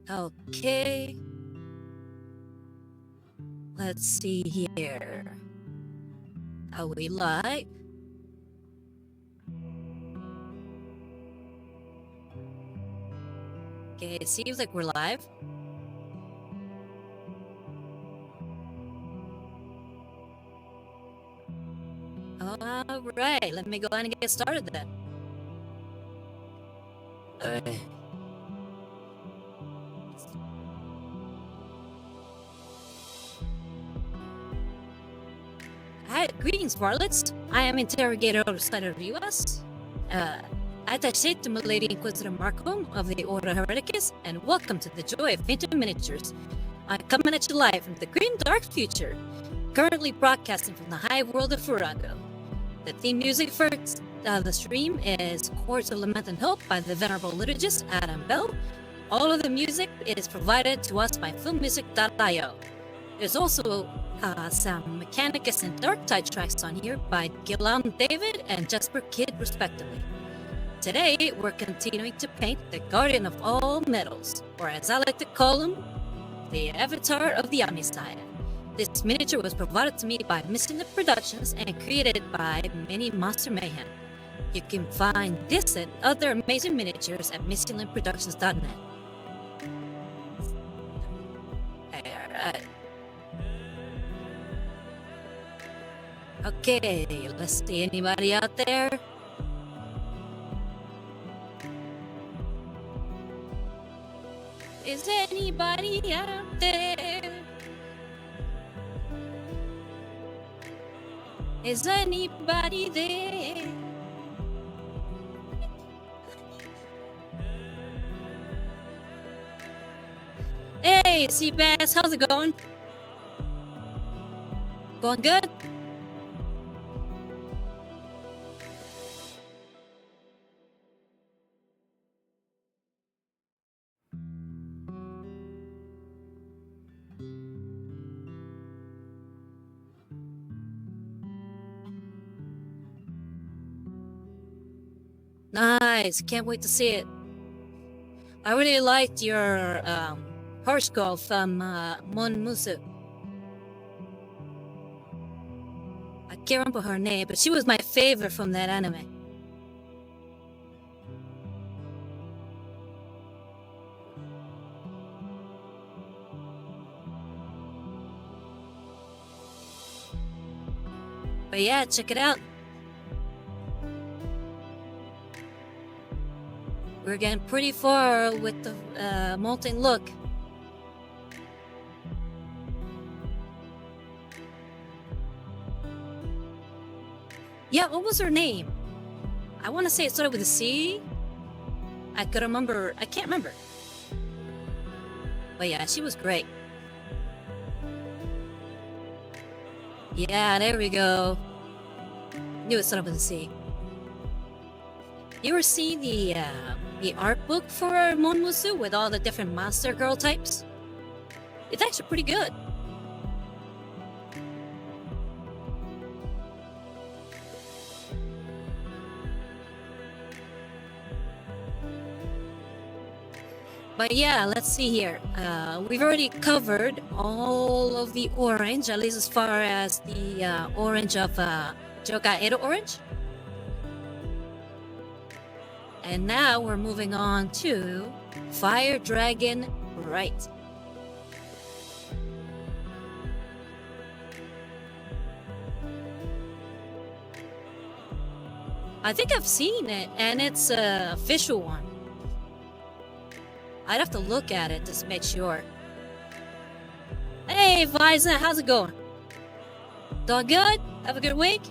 Okay. Let's see here. Are we live? Okay, it seems like we're live. Alright, let me go ahead and get started then. Hi, greetings, Varlets. I am Interrogator of the Citadel of the US. Attaché to Milady Inquisitor Markham of the Order Hereticus, and welcome to the Joy of Painted Miniatures. I'm coming at you live from the grim dark future, currently broadcasting from the high world of Furago. The theme music for the stream is Chords of Lament and Hope by the venerable liturgist Adam Bell. All of the music is provided to us by filmmusic.io. There's also some Mechanicus and Darktide tracks on here by Gillan David and Jesper Kyd, respectively. Today, we're continuing to paint the Guardian of All Metals, or as I like to call him, the Avatar of the Omnissiah. This miniature was provided to me by Missing Productions and created by Mini Monster Mayhem. You can find this and other amazing miniatures at missingproductions.net. Alright. Okay, let's see, anybody out there? Is anybody out there? Is anybody there? Hey, Seabass, how's it going? Going good? Nice, can't wait to see it. I really liked your horse girl from Monster Musume. I can't remember her name, but she was my favorite from that anime. But yeah, check it out. We're getting pretty far with the Molten look. Yeah, what was her name? I want to say it started with a C. I can't remember. But yeah, she was great. Yeah, there we go. Knew it started with a C. You ever see the art book for Mon Musu with all the different monster girl types? It's actually pretty good. But yeah, let's see here. We've already covered all of the orange, at least as far as the orange of Joga Edo orange. And now we're moving on to Fire Dragon Bright. I think I've seen it, and it's an official one. I'd have to look at it just to make sure. Hey, Visa, how's it going? All good? Have a good week?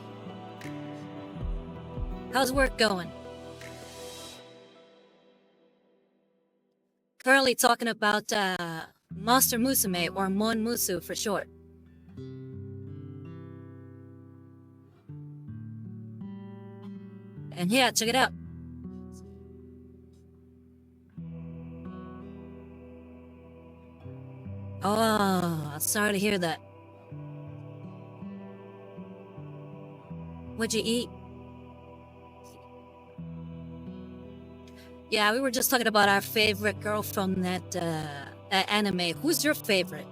How's work going? Currently talking about Monster Musume, or Mon Musu for short. And yeah, check it out. Oh, sorry to hear that. What'd you eat? Yeah, we were just talking about our favorite girl from that anime. Who's your favorite?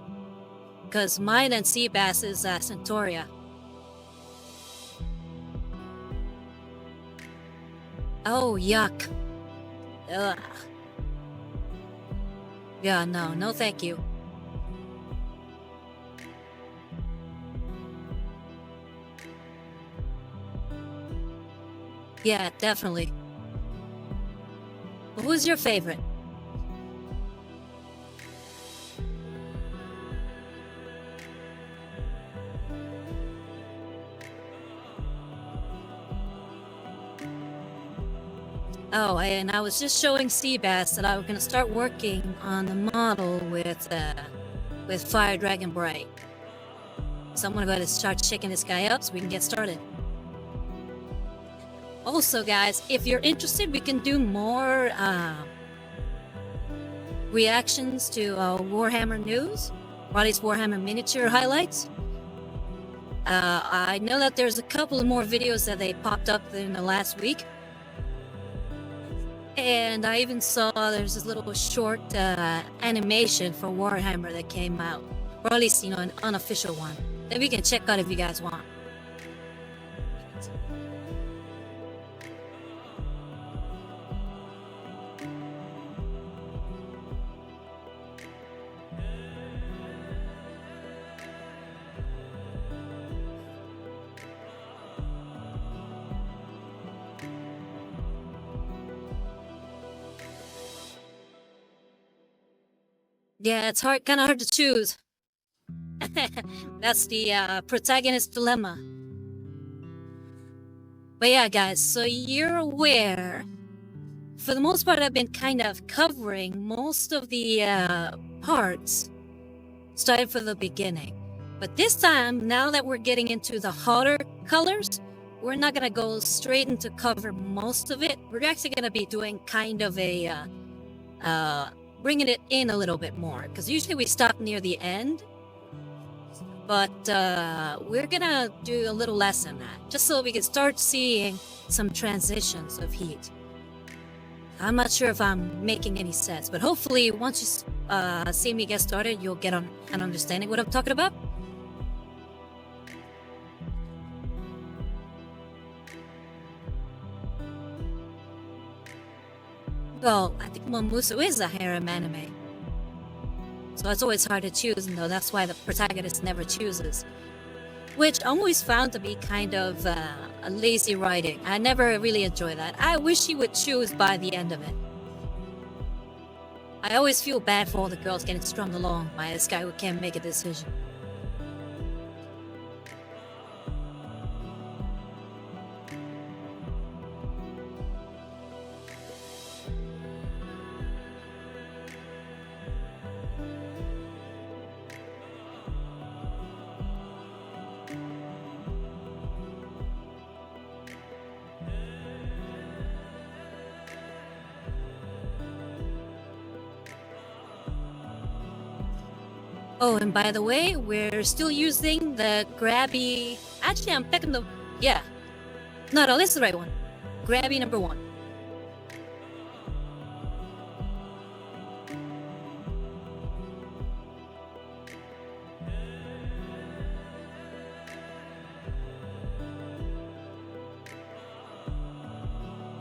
Because mine and Seabass is Centauria. Oh, yuck. Ugh. Yeah, no, thank you. Yeah, definitely. Who's your favorite? Oh, and I was just showing Seabass that I was going to start working on the model with Fire Dragon Bright. So I'm going to go to start checking this guy up so we can get started. Also, guys, if you're interested, we can do more reactions to Warhammer news, or at least Warhammer miniature highlights. I know that there's a couple of more videos that they popped up in the last week. And I even saw there's this little short animation for Warhammer that came out, or at least, an unofficial one that we can check out if you guys want. Yeah, it's kind of hard to choose. That's the protagonist dilemma. But yeah, guys, so you're aware. For the most part, I've been kind of covering most of the parts, starting from the beginning. But this time, now that we're getting into the hotter colors, we're not gonna go straight into cover most of it. We're actually gonna be doing kind of a bringing it in a little bit more, because usually we stop near the end. But we're gonna do a little less than that, just so we can start seeing some transitions of heat. I'm not sure if I'm making any sense, but hopefully once you see me get started, you'll get an understanding what I'm talking about. Well, I think Musume is a harem anime. So it's always hard to choose, and that's why the protagonist never chooses. Which I always found to be kind of a lazy writing. I never really enjoy that. I wish he would choose by the end of it. I always feel bad for all the girls getting strung along by this guy who can't make a decision. Oh, and by the way, we're still using the grabby... Actually, I'm picking the... Yeah. No, this is the right one. Grabby number 1.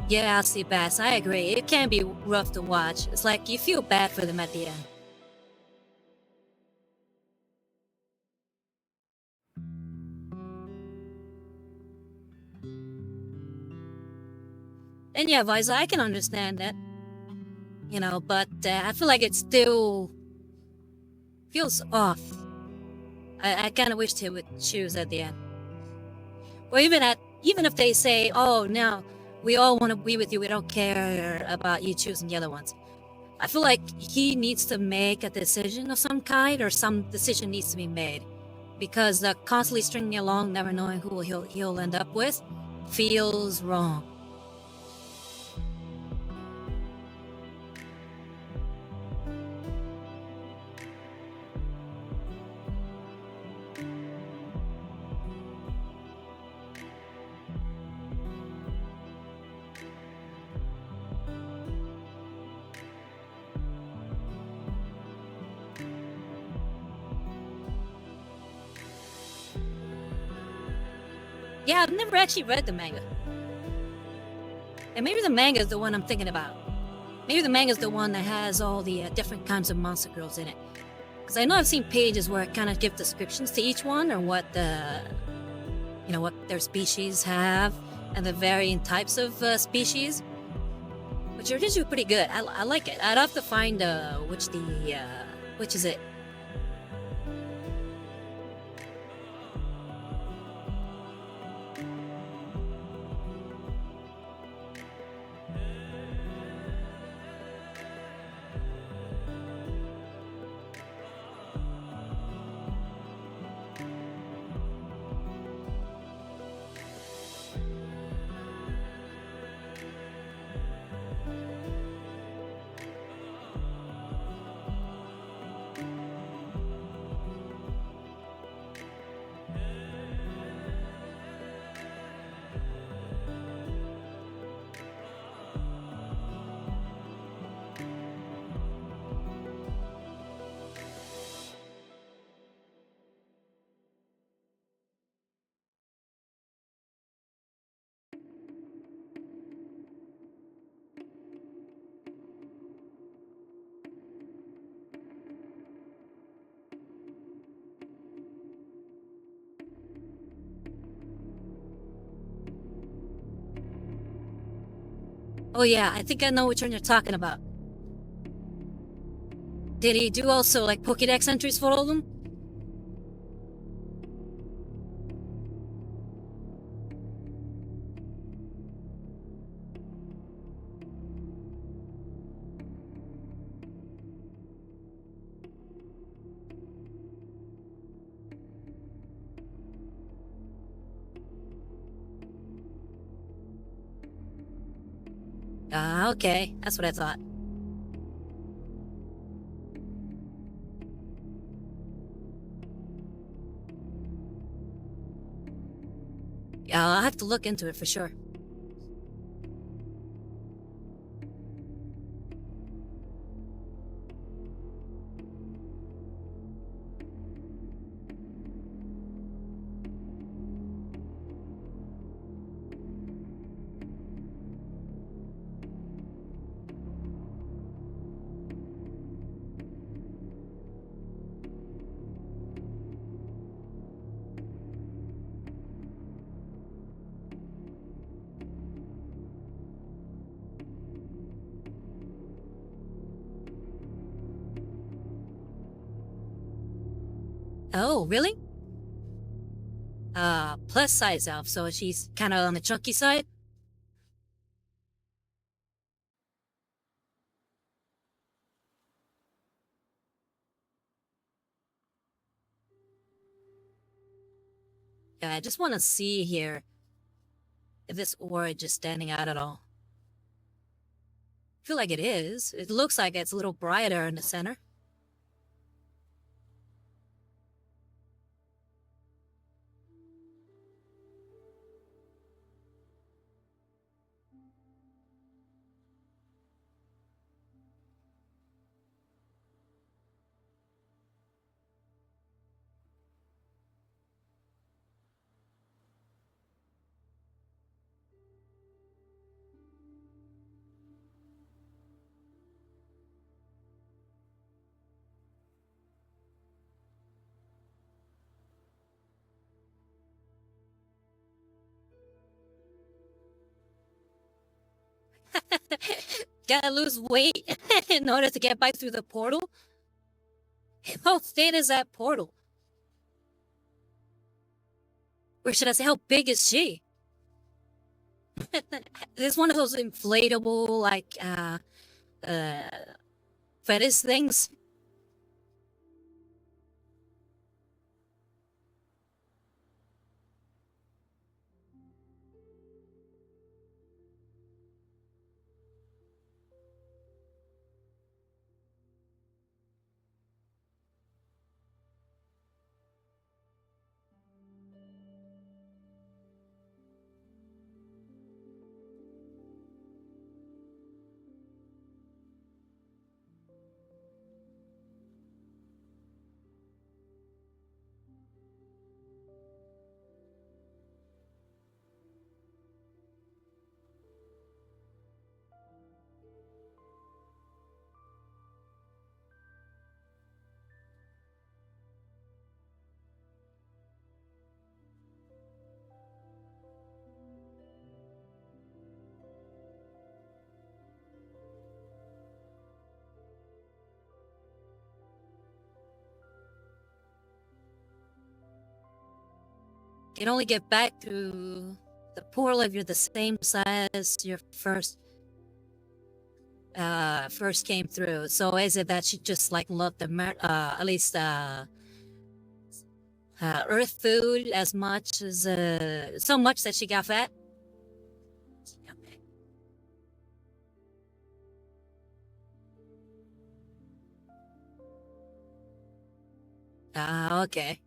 Yeah, Seabass, I agree. It can be rough to watch. It's like you feel bad for them at the end. And yeah, Visa, I can understand that. But I feel like it still feels off. I kind of wished he would choose at the end. Or even if they say, oh, no, we all want to be with you, we don't care about you choosing the other ones. I feel like he needs to make a decision of some kind, or some decision needs to be made. Because constantly stringing along, never knowing who he'll end up with, feels wrong. Yeah, I've never actually read the manga. And maybe the manga is the one I'm thinking about. Maybe the manga is the one that has all the different kinds of monster girls in it. Because I know I've seen pages where it kind of give descriptions to each one or what what their species have and the varying types of species, which are usually pretty good. I like it. I'd have to find which is it. Oh yeah, I think I know which one you're talking about. Did he do also like Pokédex entries for all of them? Ah, okay. That's what I thought. Yeah, I'll have to look into it for sure. Oh, really? Plus size elf, so she's kind of on the chunky side? Yeah, I just want to see here if this aura is just standing out at all. I feel like it is. It looks like it's a little brighter in the center. Gotta lose weight in order to get by through the portal? How thin is that portal? Or should I say, how big is she? It's one of those inflatable, like, uh, fetish things. can only get back through the portal if you're the same size your first came through. So is it that she just like loved the at least earth food as much as so much that she got fat? Okay. Okay.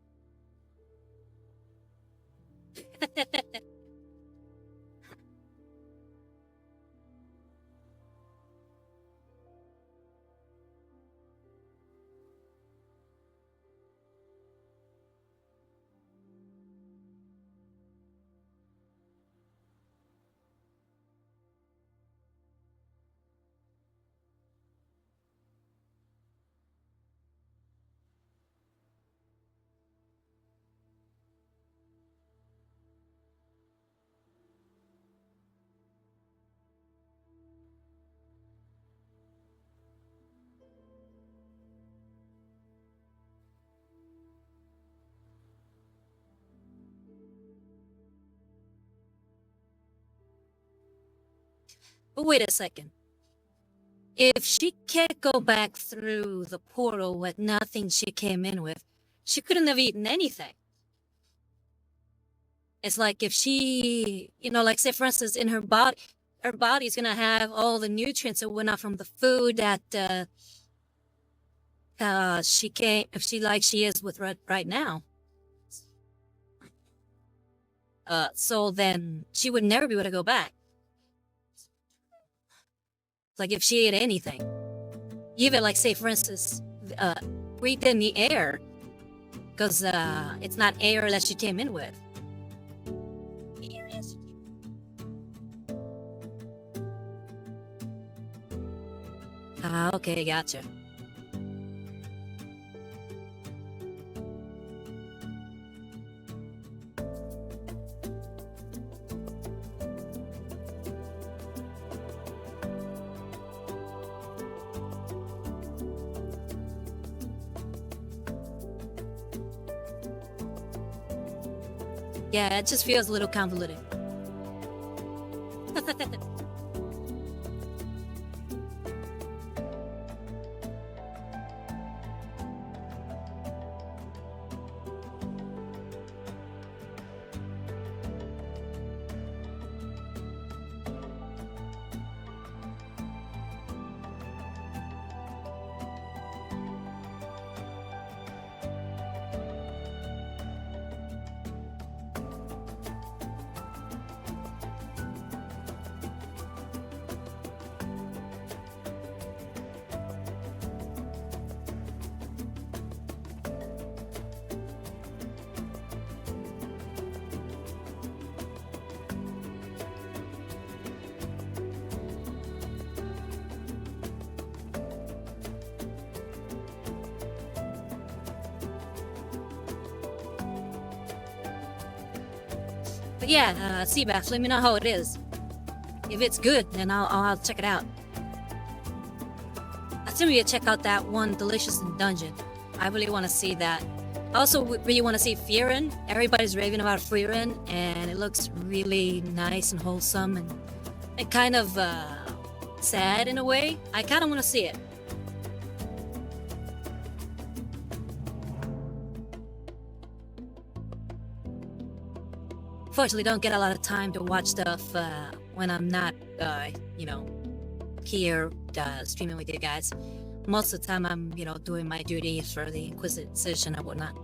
But wait a second. If she can't go back through the portal with nothing she came in with, she couldn't have eaten anything. It's like if she, like say for instance, in her body's gonna have all the nutrients that went out from the food that she can't, if she like she is with right now. So then she would never be able to go back. Like if she ate anything, even like say for instance, breathe in the air, because it's not air that she came in with. Okay, gotcha. Yeah, it just feels a little convoluted. But yeah, Seabass, let me know how it is. If it's good, then I'll check it out. I still need to check out that one Delicious in Dungeon. I really want to see that. I also really want to see Fearin. Everybody's raving about Fearin, and it looks really nice and wholesome and kind of sad in a way. I kind of want to see it. Fortunately, don't get a lot of time to watch stuff when I'm not, here streaming with you guys. Most of the time, I'm, doing my duties for the Inquisition and whatnot.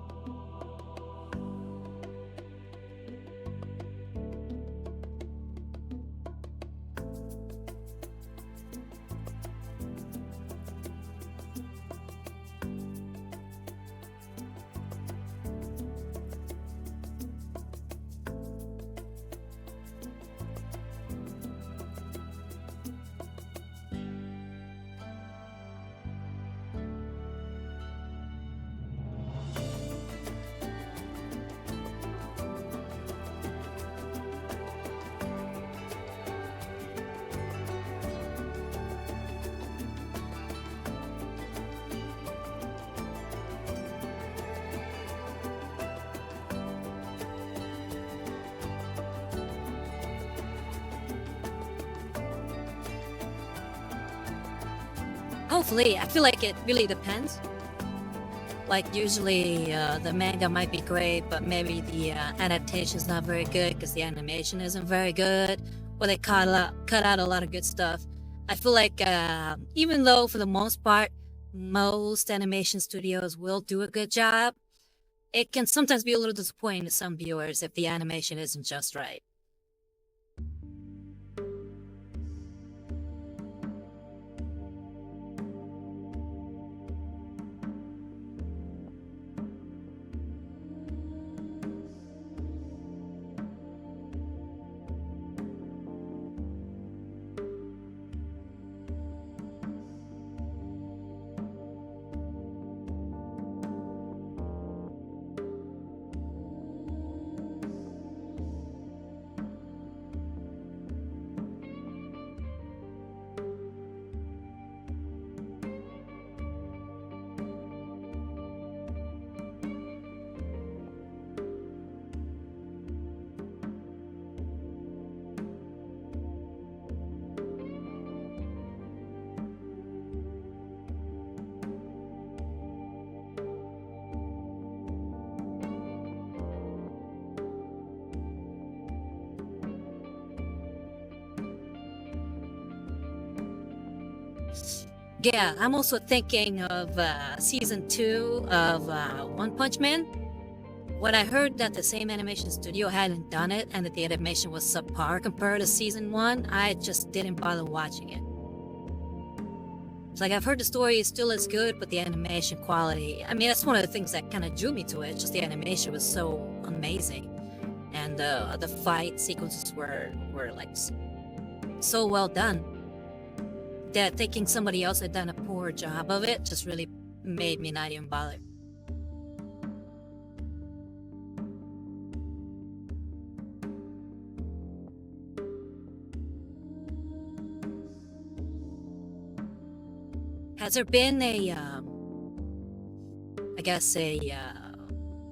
hopefully, I feel like it really depends. Like usually the manga might be great, but maybe the adaptation's not very good because the animation isn't very good, or they cut out a lot of good stuff. I feel like even though for the most part most animation studios will do a good job, it can sometimes be a little disappointing to some viewers if the animation isn't just right. Yeah, I'm also thinking of season 2 of One Punch Man. When I heard that the same animation studio hadn't done it and that the animation was subpar compared to season 1, I just didn't bother watching it. It's like I've heard the story is still as good, but the animation quality, I mean, that's one of the things that kind of drew me to it. Just the animation was so amazing, and the fight sequences were like so well done that thinking somebody else had done a poor job of it just really made me not even bother. Has there been a, I guess a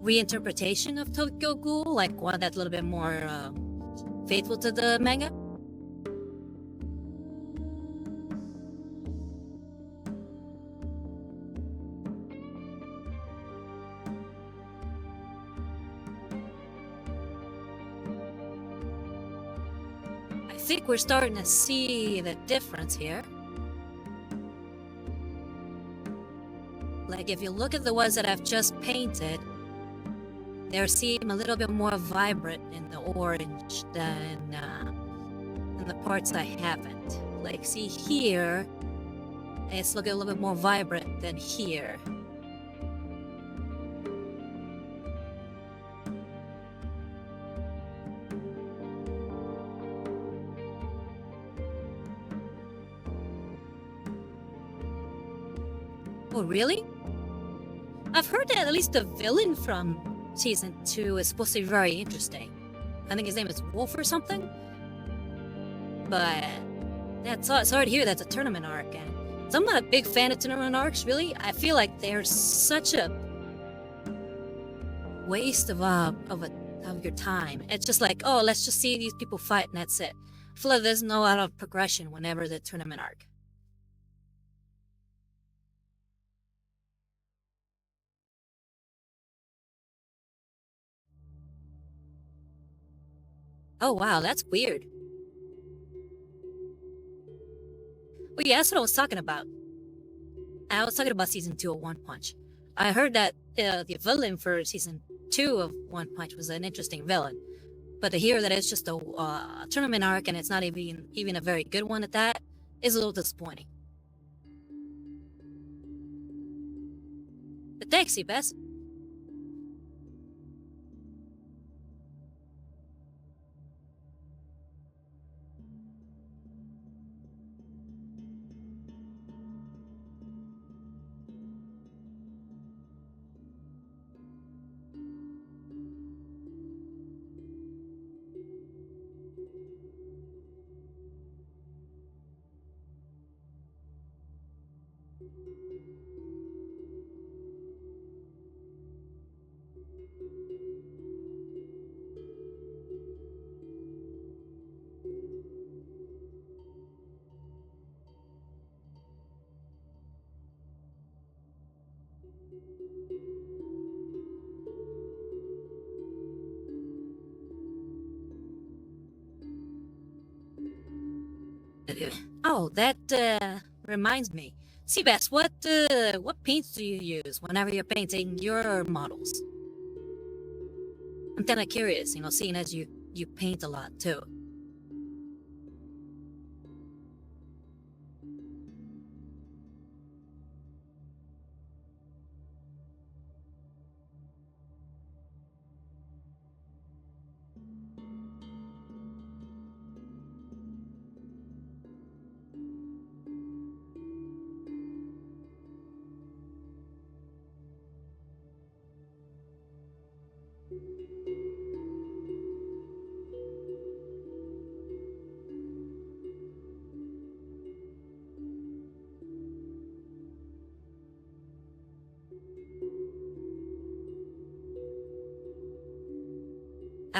reinterpretation of Tokyo Ghoul, like one that's a little bit more faithful to the manga? I think we're starting to see the difference here. Like if you look at the ones that I've just painted, they seem a little bit more vibrant in the orange than the parts I haven't. Like see here, it's looking a little bit more vibrant than here. Oh, really? I've heard that at least the villain from season 2 is supposed to be very interesting. I think his name is Wolf or something. But that's sorry to hear that's a tournament arc, and so I'm not a big fan of tournament arcs, really. I feel like they're such a waste of your time. It's just like, oh, let's just see these people fight and that's it. I feel like there's no out of progression whenever the tournament arc. Oh wow, that's weird. Well, yeah, that's what I was talking about. I was talking about season 2 of One Punch. I heard that the villain for season 2 of One Punch was an interesting villain, but to hear that it's just a tournament arc and it's not even a very good one at that is a little disappointing. But thanks, Seabass. Oh, that reminds me. Seabass, what paints do you use whenever you're painting your models? I'm kind of curious, seeing as you paint a lot too.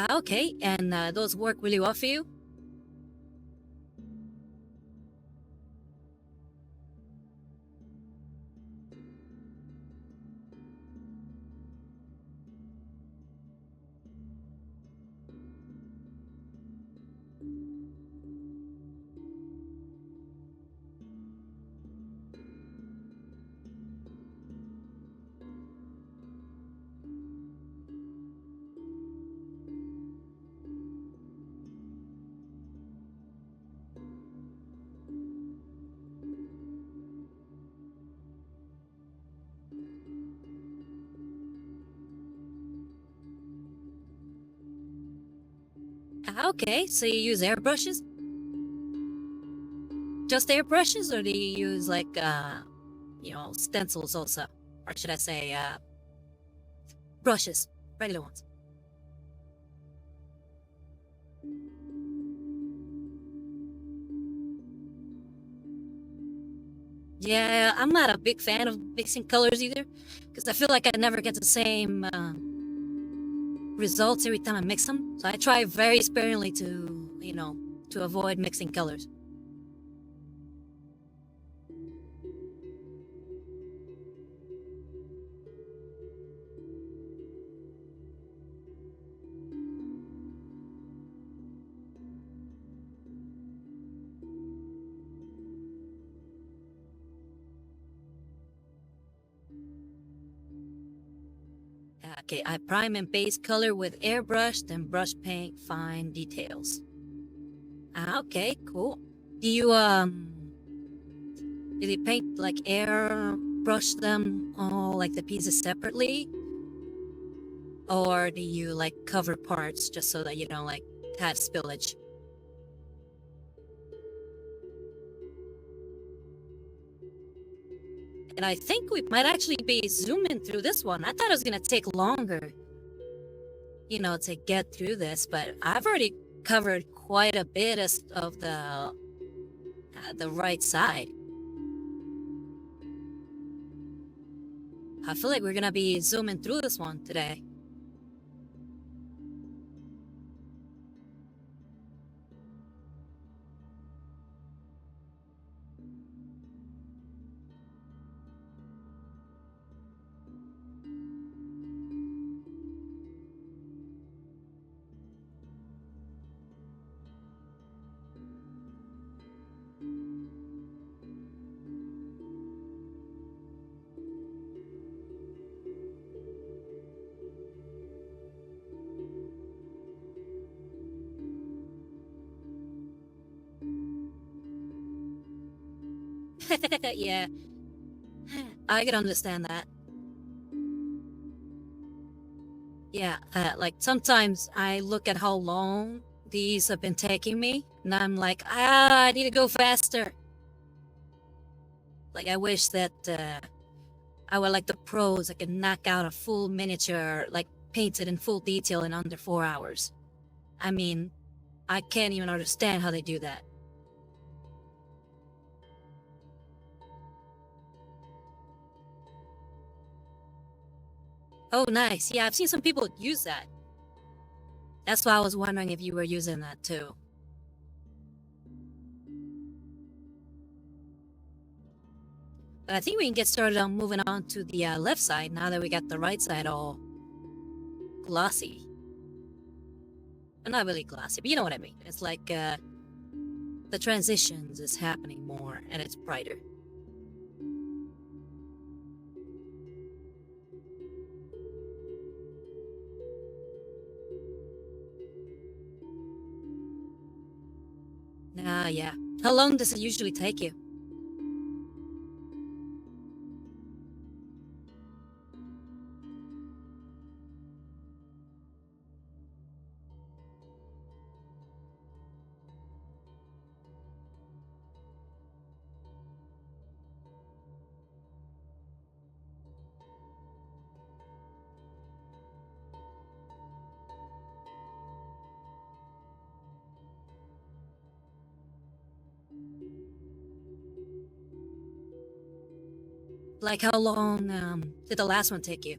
Okay, and those work really well for you? Okay, so you use airbrushes? Just airbrushes, or do you use like stencils also, or should I say brushes, regular ones? Yeah, I'm not a big fan of mixing colors either, because I feel like I never get the same results every time I mix them. So I try very sparingly to avoid mixing colors. Okay, I prime and base color with airbrush, then brush paint fine details. Okay, cool. Do you do you paint like airbrush them all like the pieces separately? Or do you like cover parts just so that you don't like have spillage? And I think we might actually be zooming through this one. I thought it was gonna take longer, to get through this, but I've already covered quite a bit of the right side. I feel like we're gonna be zooming through this one today. Yeah, I can understand that. Yeah, like sometimes I look at how long these have been taking me, and I'm like, I need to go faster. Like, I wish that I were like the pros. I could knock out a full miniature, like painted in full detail in under 4 hours. I mean, I can't even understand how they do that. Oh, nice. Yeah, I've seen some people use that. That's why I was wondering if you were using that too. I think we can get started on moving on to the left side now that we got the right side all glossy. Not really glossy, but you know what I mean. It's like the transitions is happening more and it's brighter. Yeah. How long does it usually take you? Like how long did the last one take you?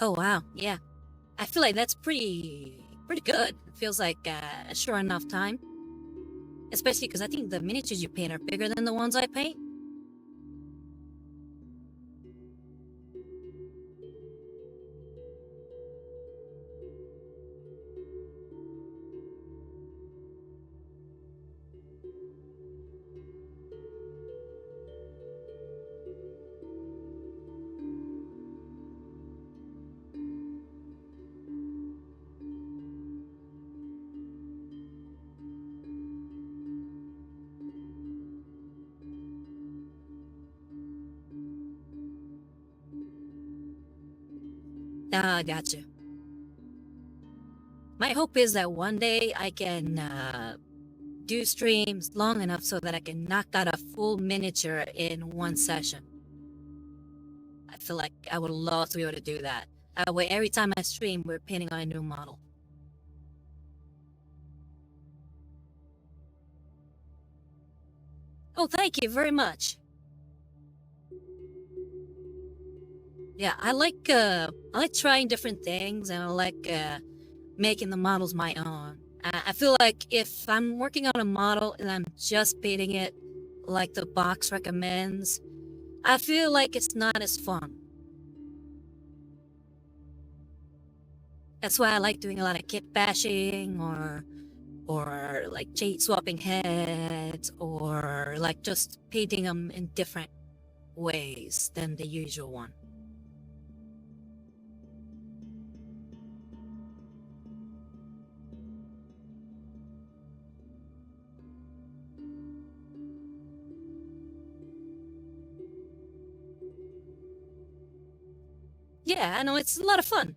Oh wow, yeah. I feel like that's pretty good. It feels like a sure enough time. Especially because I think the miniatures you paint are bigger than the ones I paint. Gotcha. My hope is that one day I can do streams long enough so that I can knock out a full miniature in one session. I feel like I would love to be able to do that. That way, every time I stream, we're painting on a new model. Oh, thank you very much. Yeah, I like trying different things, and I like making the models my own. I feel like if I'm working on a model and I'm just painting it like the box recommends, I feel like it's not as fun. That's why I like doing a lot of kit bashing or like swapping heads or like just painting them in different ways than the usual one. Yeah, I know it's a lot of fun.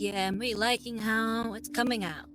Yeah, I'm really liking how it's coming out.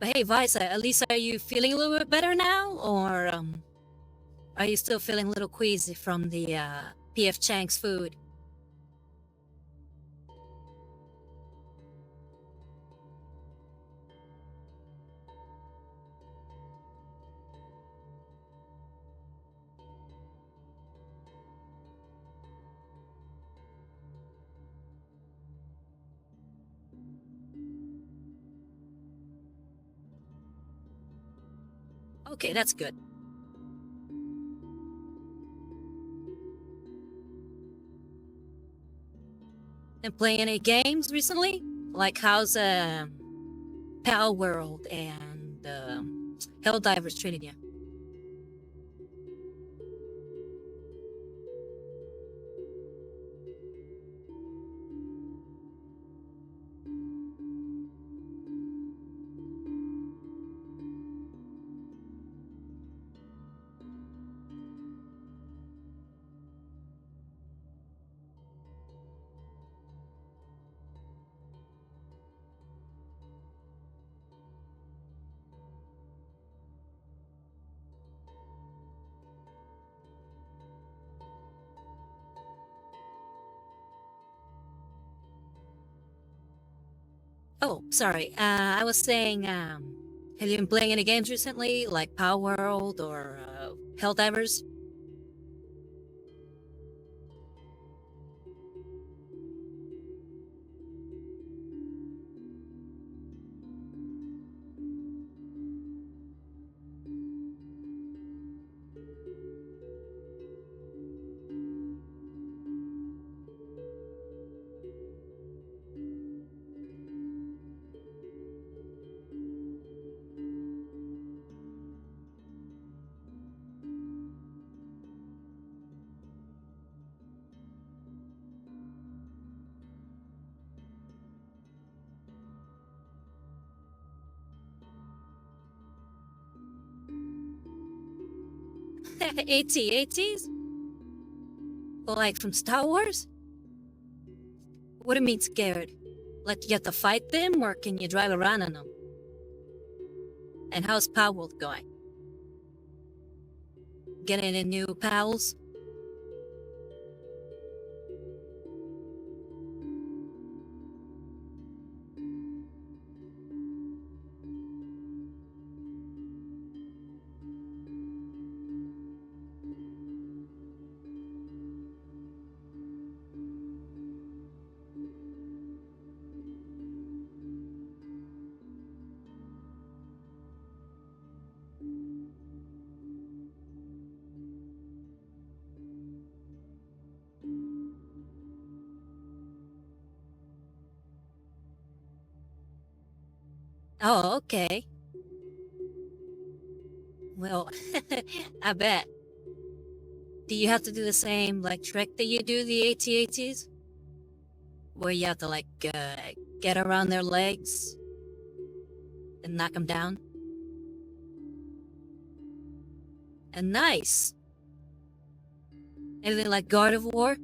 But hey, Visa, at least are you feeling a little bit better now? Or are you still feeling a little queasy from the PF Chang's food? Okay, that's good. Been playing any games recently? Like how's Pal World and Helldivers treating you? Oh, sorry. I was saying, have you been playing any games recently, like Power World or Helldivers? AT-ATs? Like from Star Wars? What do you mean scared? Like you have to fight them, or can you drive around on them? And how's Power World going? Getting any new pals? Oh, okay. Well, I bet. Do you have to do the same, like, trick that you do the AT-ATs? Where you have to, like, get around their legs and knock them down? And nice. Anything like God of War?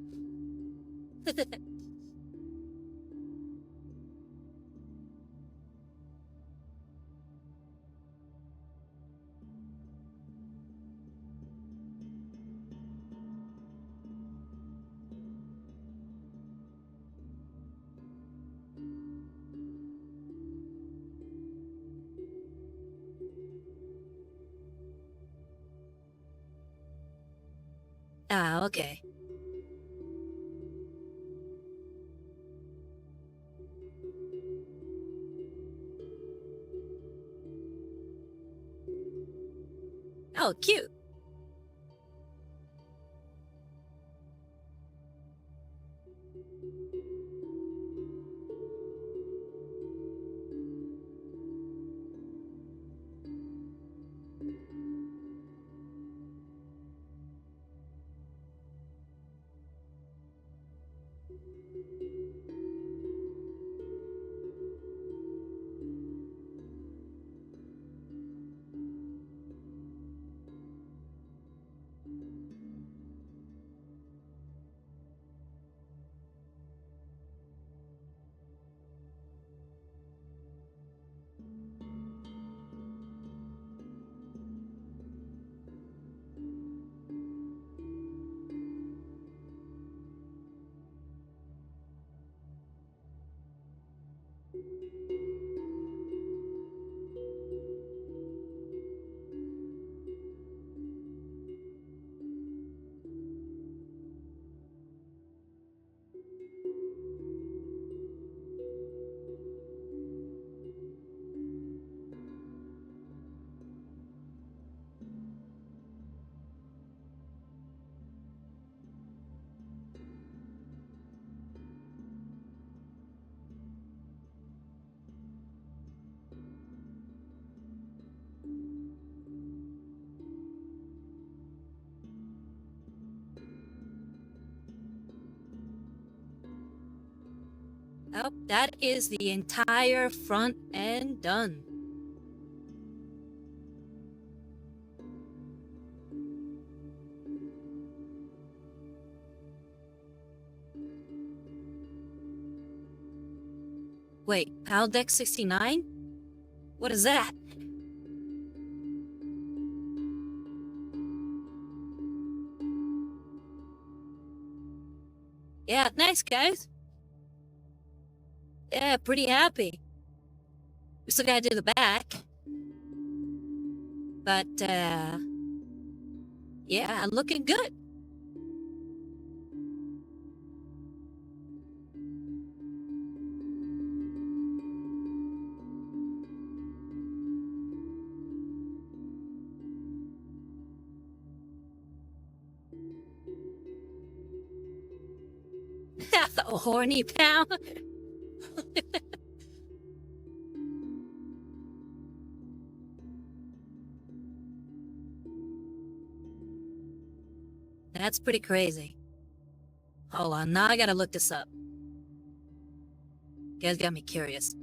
Ah, okay. Oh, cute. Oh, that is the entire front end done. Wait, PAL Deck 69? What is that? Yeah, nice, guys. Yeah, pretty happy. We still gotta do the back. But, yeah, looking good. The horny pal. That's pretty crazy. Hold on, now I gotta look this up. You guys got me curious.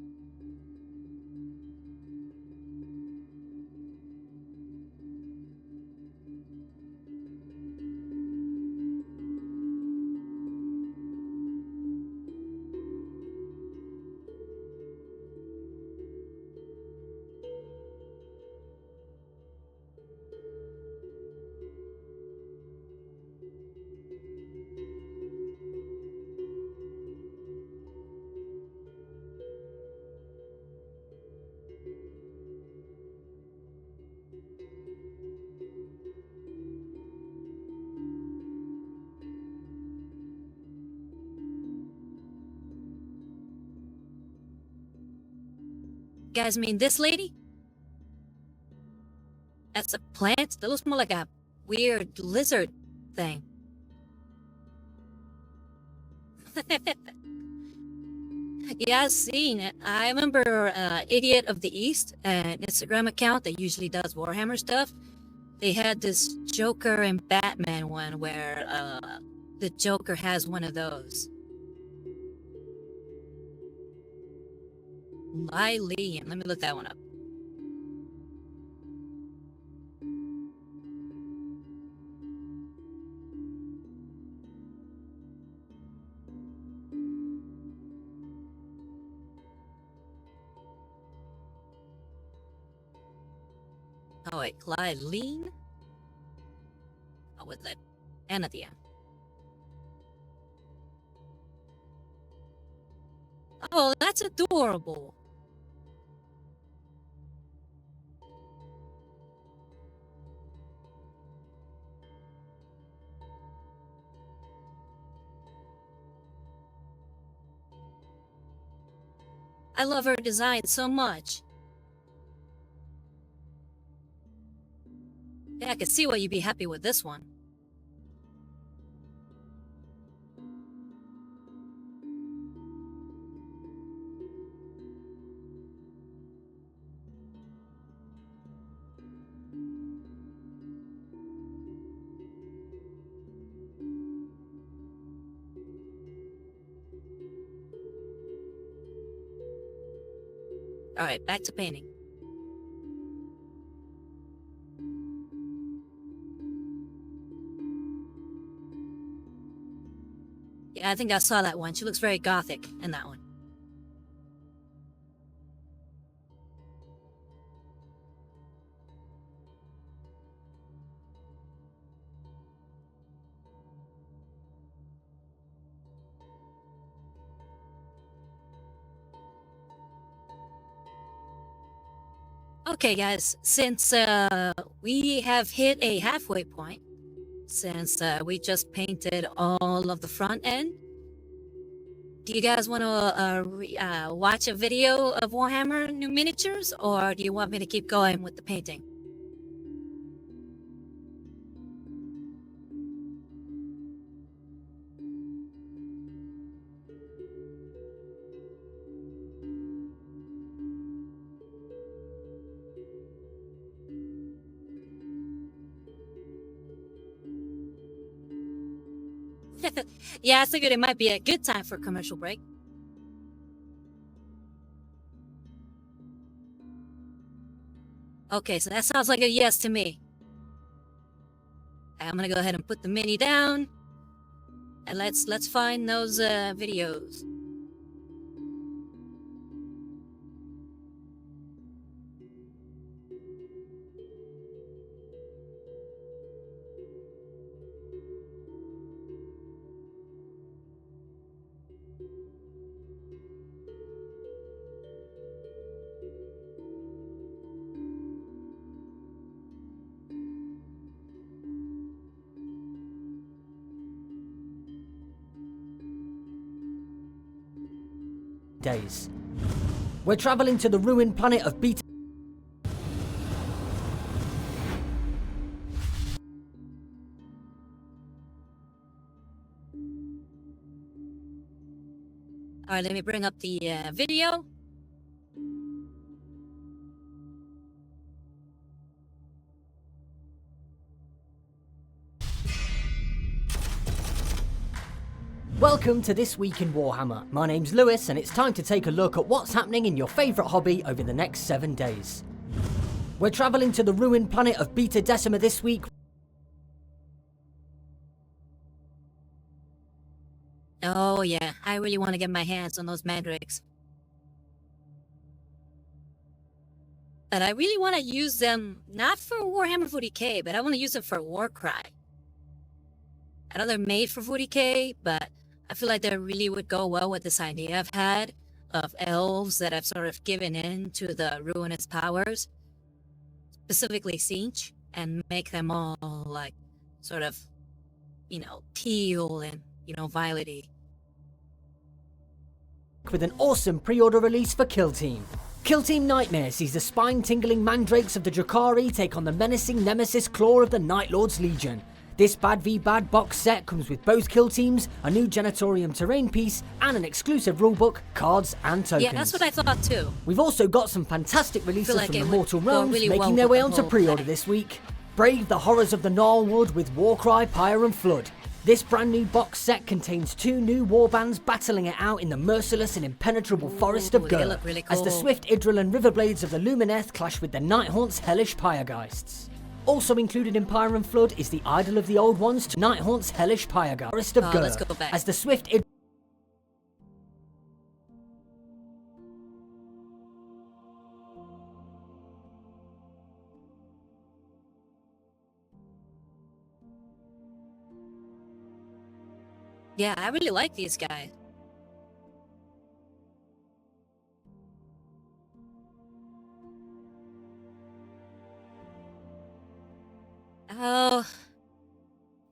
Guys mean this lady? That's a plant? That looks more like a weird lizard thing. Yeah, I've seen it. I remember Idiot of the East, an Instagram account that usually does Warhammer stuff. They had this Joker and Batman one where the Joker has one of those. Lylean. Let me look that one up. Oh wait, Lylean? Oh, with that N at the end. Oh, that's adorable. I love her design so much. Yeah, I can see why you'd be happy with this one. Alright, back to painting. Yeah, I think I saw that one. She looks very gothic in that one. Okay, guys, since we have hit a halfway point, since we just painted all of the front end, do you guys want to watch a video of Warhammer new miniatures, or do you want me to keep going with the painting? Yeah, I figured it might be a good time for a commercial break. Okay, so that sounds like a yes to me. I'm gonna go ahead and put the mini down, and let's find those videos. Days. We're traveling to the ruined planet of Beta. Alright, let me bring up the video. Welcome to This Week in Warhammer. My name's Lewis, and it's time to take a look at what's happening in your favourite hobby over the next 7 days. We're travelling to the ruined planet of Beta Decima this week. Oh yeah, I really want to get my hands on those mandrakes. But I really want to use them, not for Warhammer 40k, but I want to use them for Warcry. I know they're made for 40k, but I feel like they really would go well with this idea I've had of elves that have sort of given in to the ruinous powers, specifically Siege, and make them all like sort of, teal and, violety. With an awesome pre-order release for Kill Team. Kill Team Nightmare sees the spine-tingling mandrakes of the Drakari take on the menacing nemesis Claw of the Night Lord's Legion. This Bad v Bad box set comes with both kill teams, a new Genitorium terrain piece, and an exclusive rulebook, cards and tokens. Yeah, that's what I thought too. We've also got some fantastic releases like from the it Mortal would go Realms really making well their with way the onto whole pre-order pack. this week. Brave the horrors of the Gnarlwood with Warcry, Pyre and Flood. This brand new box set contains 2 new warbands battling it out in the merciless and impenetrable forest of they Gur, look really as the cool. swift Idril and Riverblades of the Lumineth clash with the Nighthaunts' hellish Pyregeists. Also included in Pyre and Flood is the Idol of the Old Ones to Nighthaunts' hellish Pyregeist forest of Gur, let's go back. as the swift Idril Yeah, I really like these guys. Oh,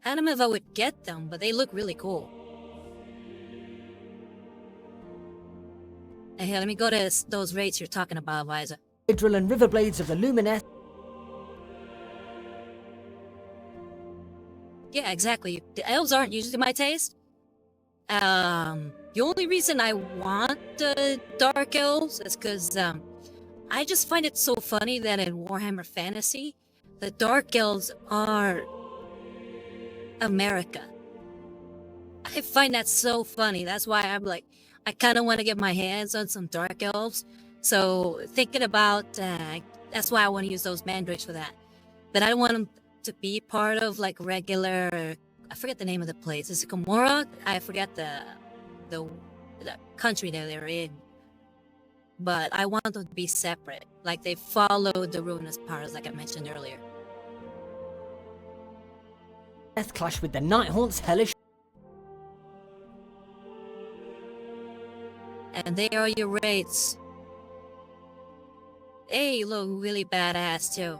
I don't know if I would get them, but they look really cool. Hey, let me go to those rates you're talking about, Liza. Idril and Riverblades of the Lumineth. Yeah, exactly. The elves aren't usually my taste. The only reason I want the dark elves is because I just find it so funny that in Warhammer Fantasy, the dark elves are America. I find that so funny. That's why I'm like, I kind of want to get my hands on some dark elves. So thinking about, that's why I want to use those mandrakes for that. But I don't want them to be part of like regular, I forget the name of the place. Is it Gomorrah? I forget the country that they're in. But I want them to be separate. Like they follow the ruinous powers like I mentioned earlier. Clash with the Nighthaunts' hellish. And they are your rates. Hey, you look really badass too.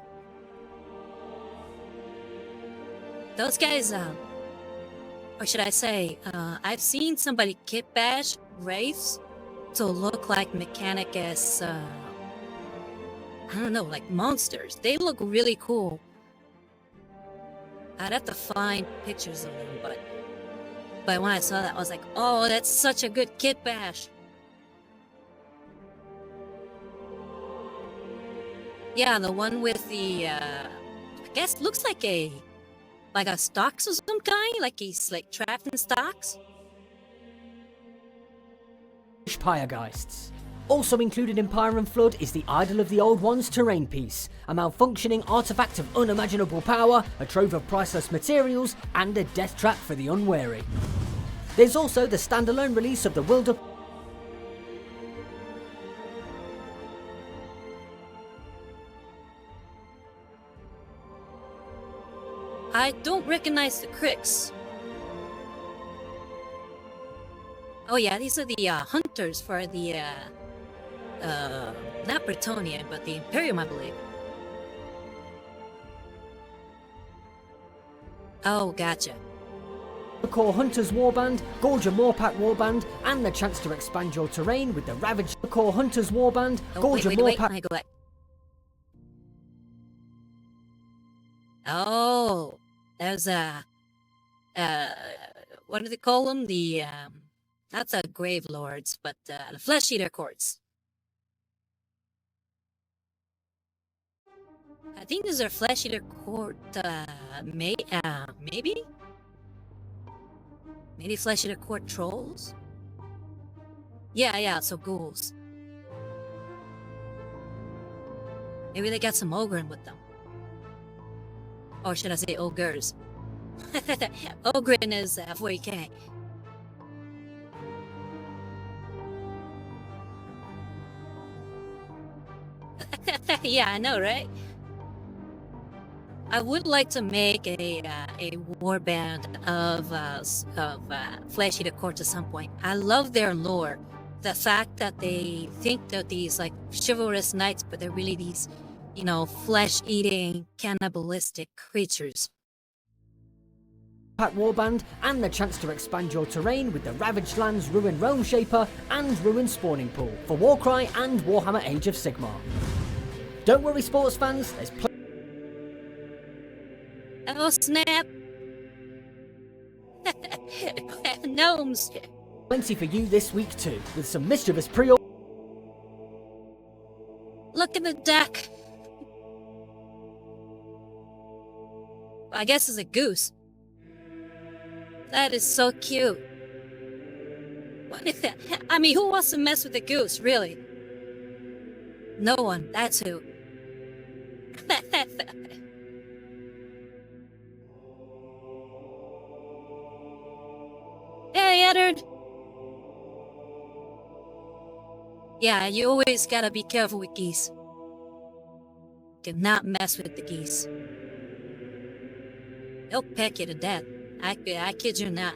Those guys, or should I say, I've seen somebody kit bash wraiths to look like Mechanicus, I don't know, like monsters. They look really cool. I'd have to find pictures of them, but when I saw that, I was like, oh, that's such a good kit bash. Yeah, the one with the, I guess looks like a stocks of some kind, like he's like trapped in stocks. Pyregeists. Also included in Pyre and Flood is the Idol of the Old Ones terrain piece, a malfunctioning artifact of unimaginable power, a trove of priceless materials, and a death trap for the unwary. There's also the standalone release of the World of I don't recognize the cricks. Oh yeah, these are the hunters for the not Bretonnia, but the Imperium, I believe. Oh, gotcha. the Core Hunters Warband, Gorge a Moorpack Warband, and the chance to expand your terrain with the Ravaged Core Hunters Warband, Gorge a Wait, Moorpack. I go back. Oh, there's a, what do they call them? The, not the Grave Lords, but the Flesh Eater Courts. I think these are Flesh Eater Court, maybe? Maybe Flesh Eater Court Trolls? Yeah, so ghouls. Maybe they got some Ogren with them. Or should I say ogres? Ogren is 40k. Yeah, I know, right? I would like to make a warband of Flesh Eater Courts at some point. I love their lore. The fact that they think they're these like chivalrous knights, but they're really these, you know, flesh-eating, cannibalistic creatures. Pack Warband, and the chance to expand your terrain with the Ravaged Lands Ruin Realm Shaper and Ruin Spawning Pool for Warcry and Warhammer Age of Sigmar. Don't worry, sports fans, there's Oh snap! Gnomes. Plenty for you this week too, with some mischievous pre-order. Look at the deck. I guess it's a goose. That is so cute. What is that? I mean, who wants to mess with the goose, really? No one, that's who. Hey, Edward! Yeah, you always gotta be careful with geese. Do not mess with the geese. They'll peck you to death. I kid you not.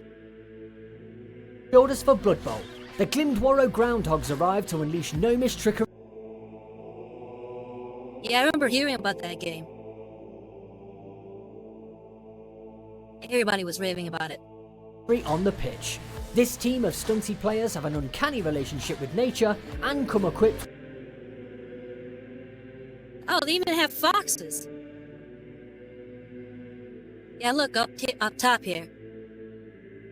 Orders for Blood Bowl. The Glimdwaro groundhogs arrive to unleash gnomish trickery Yeah, I remember hearing about that game. Everybody was raving about it. on the pitch. This team of stunty players have an uncanny relationship with nature and come equipped. Oh, they even have foxes. Yeah, look up top here.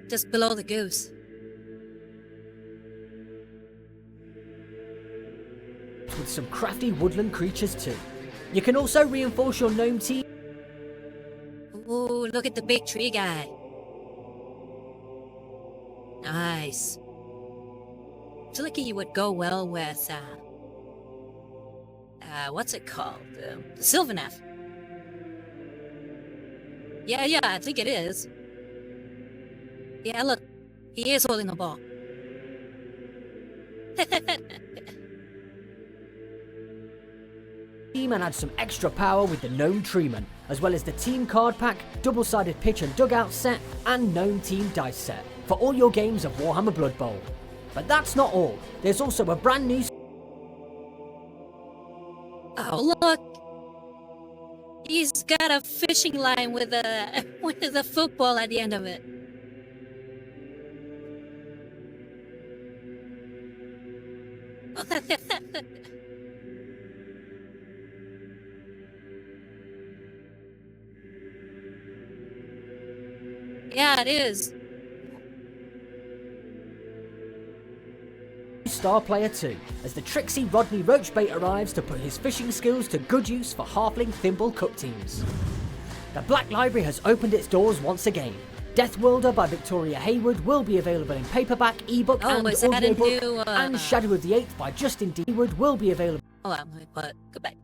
Just below the goose. With some crafty woodland creatures too. You can also reinforce your gnome team. Ooh, look at the big tree guy. Nice. I feel like he would go well with, what's it called? The Sylvaneth. Yeah, I think it is. Yeah, look. He is holding the ball. Team and add some extra power with the Gnome Treeman, as well as the team card pack, double-sided pitch and dugout set, and Gnome Team dice set for all your games of Warhammer Blood Bowl. But that's not all. There's also a brand new. Oh, look. He's got a fishing line with a football at the end of it. Yeah, it is. Star player 2, as the tricksy Rodney Roachbait arrives to put his fishing skills to good use for Halfling Thimble Cup teams. The Black Library has opened its doors once again. Deathworlder by Victoria Hayward will be available in paperback, ebook and audiobook, and Shadow of the Eighth by Justin D. Wood will be available. Hold on, let me put it. Go back.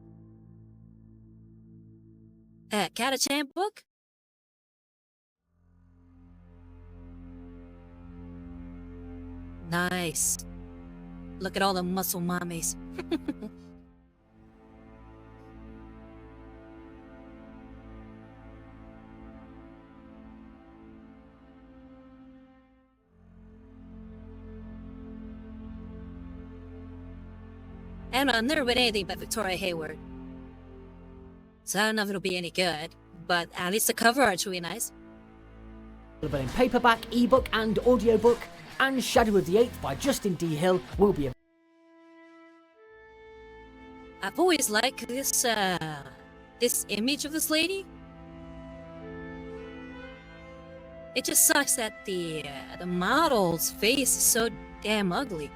Catachan book? Nice. Look at all the muscle mommies. And I've never read anything by Victoria Hayward. So I don't know if it'll be any good, but at least the cover art's really nice. Available in paperback, ebook and audiobook, and Shadow of the Eighth by Justin D. Hill will be available. I've always liked this image of this lady. It just sucks that the model's face is so damn ugly.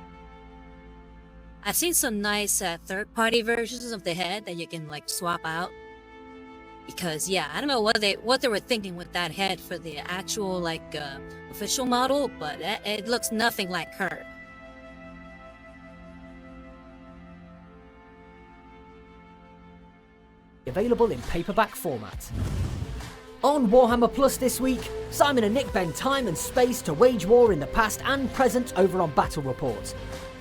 I've seen some nice third-party versions of the head that you can like swap out. Because yeah, I don't know what they were thinking with that head for the actual like official model, but it looks nothing like her. Available in paperback format. On Warhammer Plus this week, Simon and Nick spend time and space to wage war in the past and present over on Battle Report.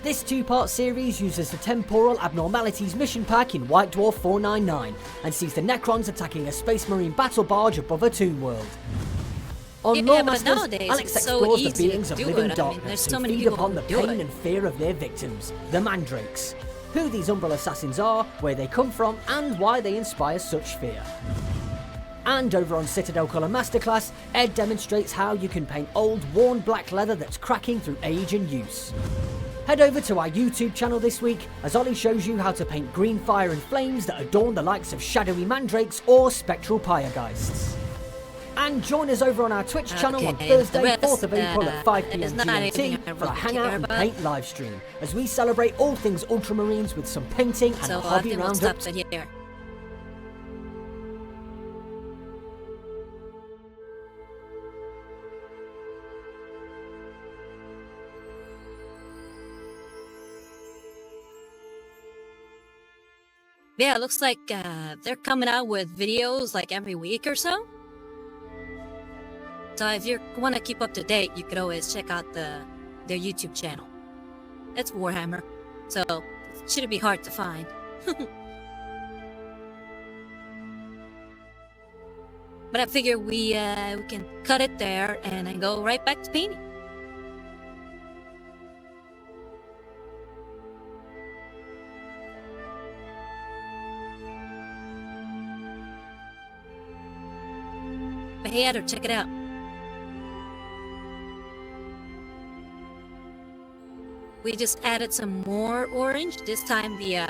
This two-part series uses the Temporal Abnormalities mission pack in White Dwarf 499 and sees the Necrons attacking a Space Marine battle barge above a tomb world. On Lawmasters, Alex explores the feelings of living darkness who feed upon the pain and fear of their victims, the Mandrakes. Who these Umbral assassins are, where they come from, and why they inspire such fear. And over on Citadel Colour Masterclass, Ed demonstrates how you can paint old, worn black leather that's cracking through age and use. Head over to our YouTube channel this week as Ollie shows you how to paint green fire and flames that adorn the likes of shadowy mandrakes or spectral pyregeists. And join us over on our Twitch channel on Okay, Thursday, the rest, 4th of April at 5 is PM not anything GMT I for a really Hangout care and about. Paint live stream as we celebrate all things Ultramarines with some painting and So a I hobby think we'll roundup. stop it here. Yeah, it looks like they're coming out with videos like every week or so. So if you want to keep up to date, you could always check out their YouTube channel. It's Warhammer, so it shouldn't be hard to find. But I figure we can cut it there and then go right back to painting. But hey, Adder, check it out. We just added some more orange. This time the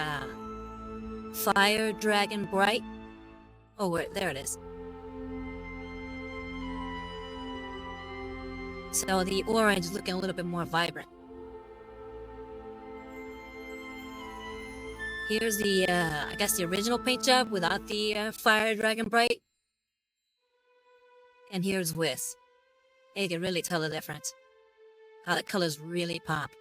Fire Dragon Bright. Oh, wait, there it is. So the orange is looking a little bit more vibrant. Here's the, I guess the original paint job without the Fire Dragon Bright. And here's with. You can really tell the difference. How the colors really pop.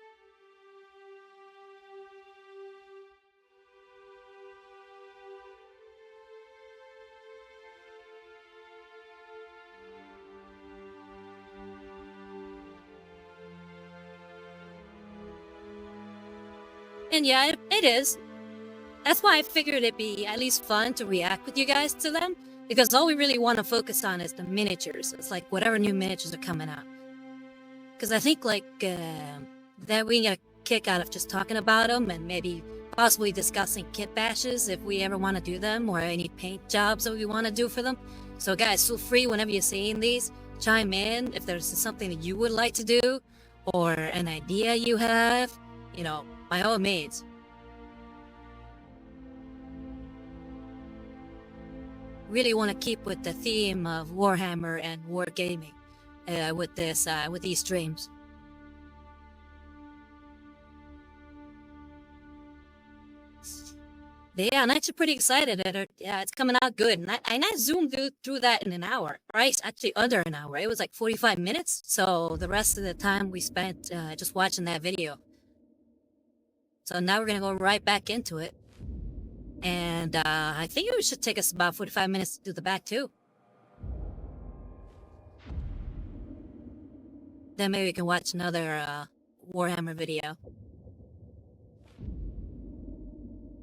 And yeah, it is. That's why I figured it'd be at least fun to react with you guys to them. Because all we really want to focus on is the miniatures. It's like whatever new miniatures are coming out. Because I think like that we get a kick out of just talking about them and maybe possibly discussing kit bashes if we ever want to do them, or any paint jobs that we want to do for them. So guys, feel free whenever you're seeing these, chime in if there's something that you would like to do or an idea you have, you know, by all means. Really want to keep with the theme of Warhammer and wargaming with these streams. But yeah, I'm actually pretty excited at it. Yeah, it's coming out good. And I zoomed through that in an hour, right? Actually under an hour. It was like 45 minutes. So the rest of the time we spent just watching that video. So now we're going to go right back into it. And I think it should take us about 45 minutes to do the back too. Then maybe we can watch another Warhammer video.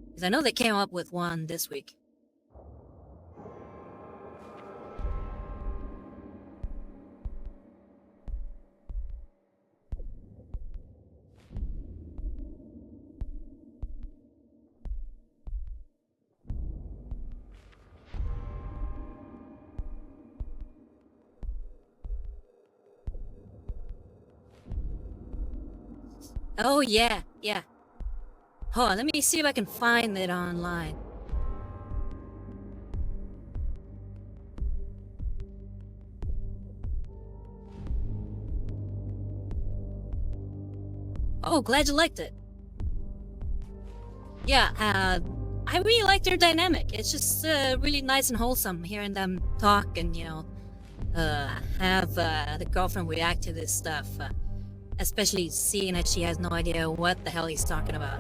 Because I know they came up with one this week. Oh yeah, yeah. Hold on, let me see if I can find it online. Oh, glad you liked it. Yeah, I really like their dynamic. It's just really nice and wholesome hearing them talk and, you know, have the girlfriend react to this stuff. Especially seeing that she has no idea what the hell he's talking about.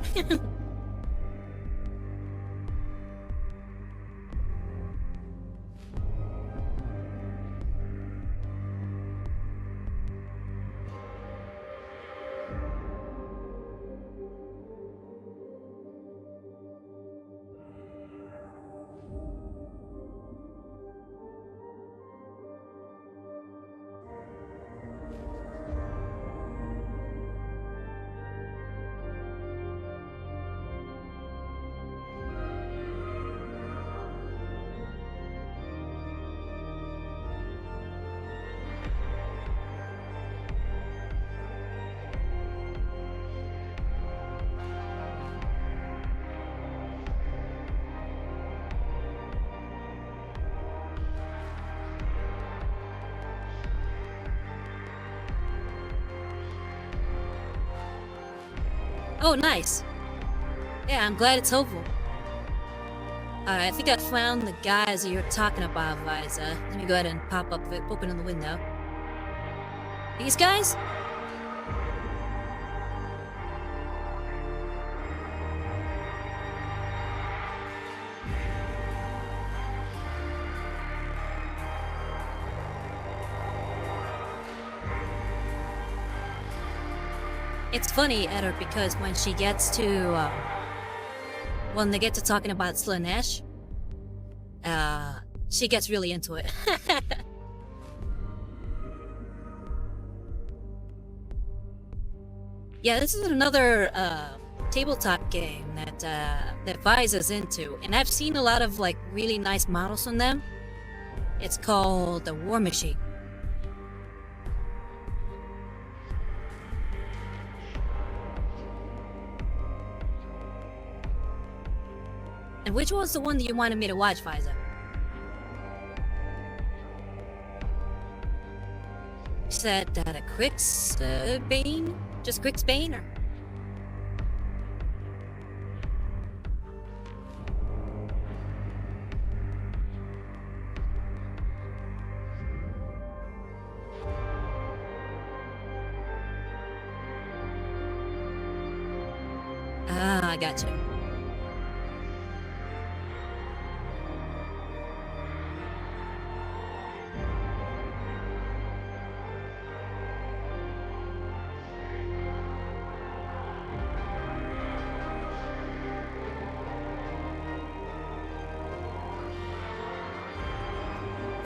Oh, nice. Yeah, I'm glad it's hopeful. I think I found the guys you're talking about, Liza. Let me go ahead and open in the window. These guys? It's funny, Edder, because when she gets to, when they get to talking about Slaanesh, she gets really into it. Yeah, this is another, tabletop game that Vice is into, and I've seen a lot of, like, really nice models from them. It's called the Warmachine. And which was the one that you wanted me to watch, Fiza? You said that a Quick's Bane? Just Quick's Bane, or? Ah, I got you.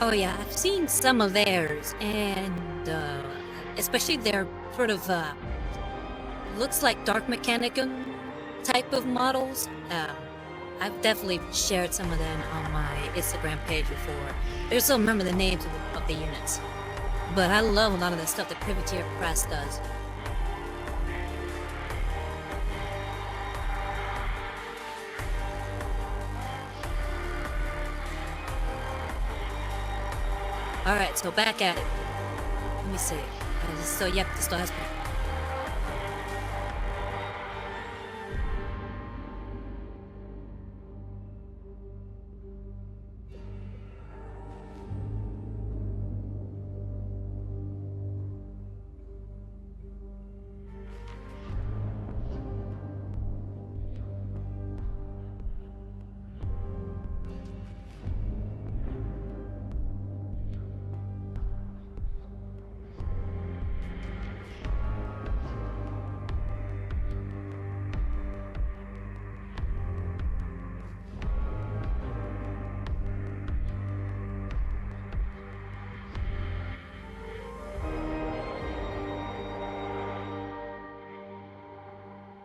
Oh yeah, I've seen some of theirs, and especially their sort of looks like dark mechanical type of models. I've definitely shared some of them on my Instagram page before. I just don't remember the names of the units, but I love a lot of the stuff that Privateer Press does. Alright, so back at it. Let me see. So, yep, this still has me.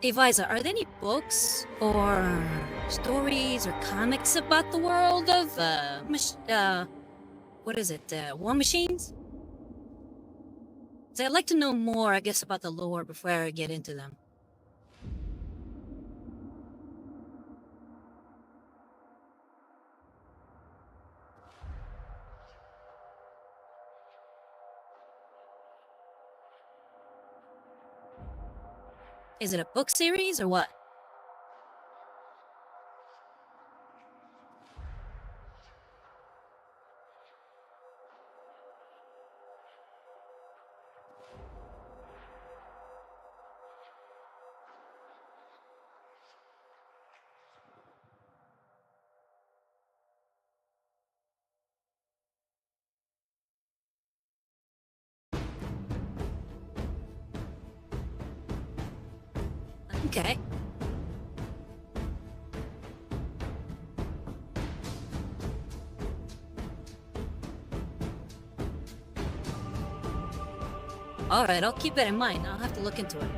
Evisa, are there any books or stories or comics about the world of what is it? Warmachines? So I'd like to know more, I guess, about the lore before I get into them. Is it a book series or what? Okay. Alright, I'll keep that in mind. I'll have to look into it.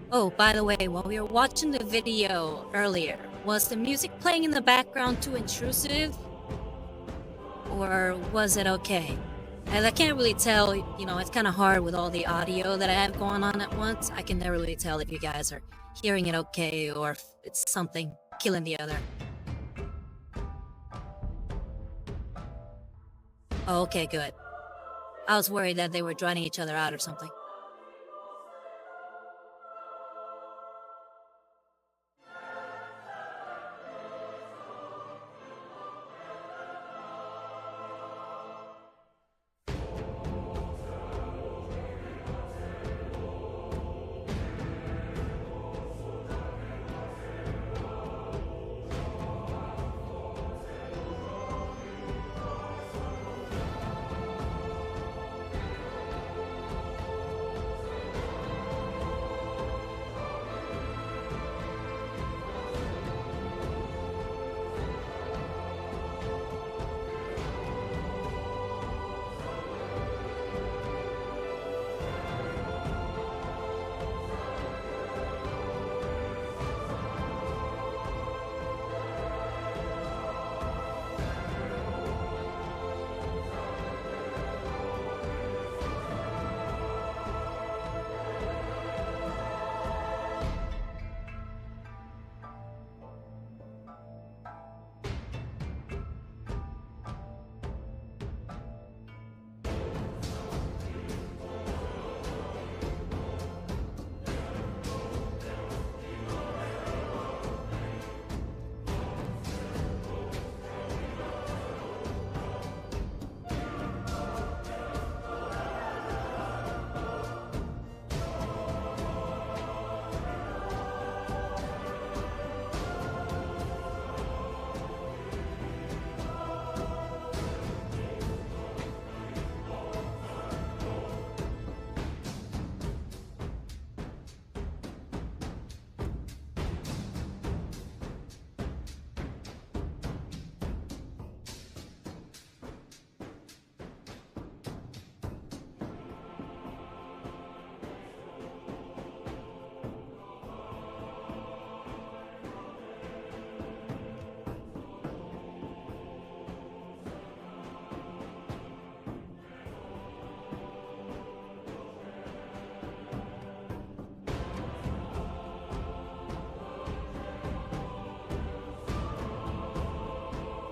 Oh, by the way, while we were watching the video earlier, was the music playing in the background too intrusive? Or was it okay? And I can't really tell, it's kind of hard with all the audio that I have going on at once. I can never really tell if you guys are hearing it okay or if it's something killing the other. Oh, okay, good. I was worried that they were drowning each other out or something.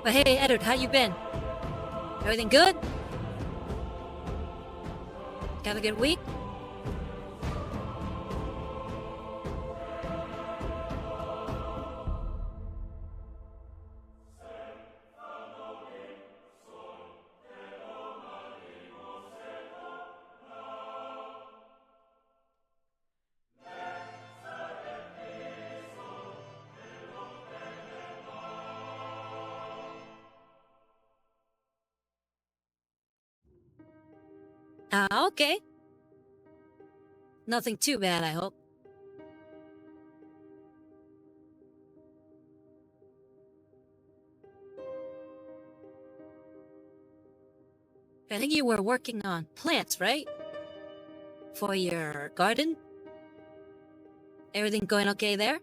But hey, Edward, how you been? Everything good? Have a good week? Okay. Nothing too bad, I hope. I think you were working on plants, right? For your garden? Everything going okay there?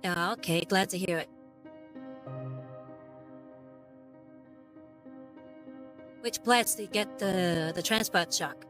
Okay, glad to hear it. Which plants did you get the transport shock?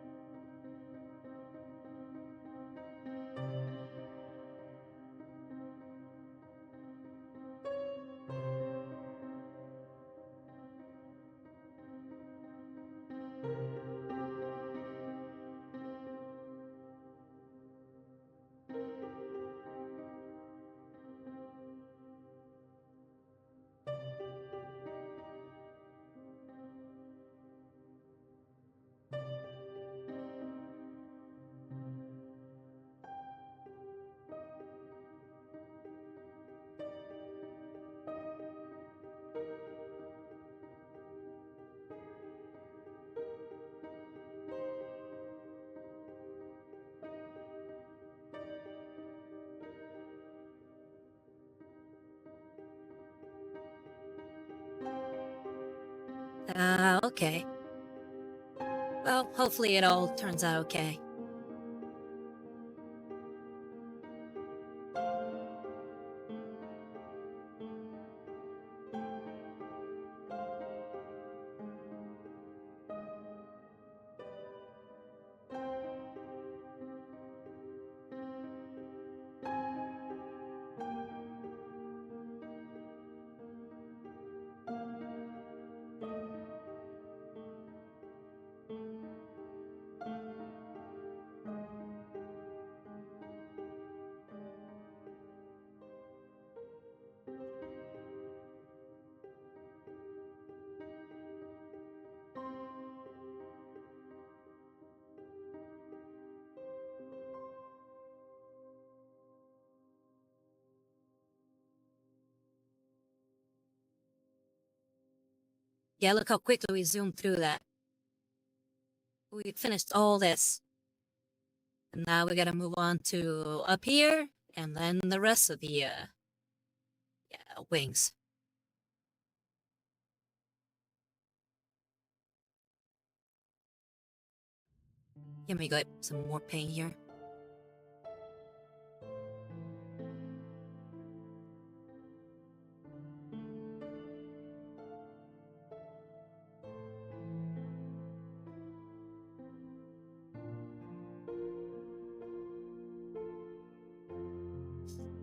okay. Well, hopefully it all turns out okay. Yeah, look how quickly we zoomed through that. We finished all this. And now we gotta move on to up here, and then the rest of the, wings. Let me get some more paint here.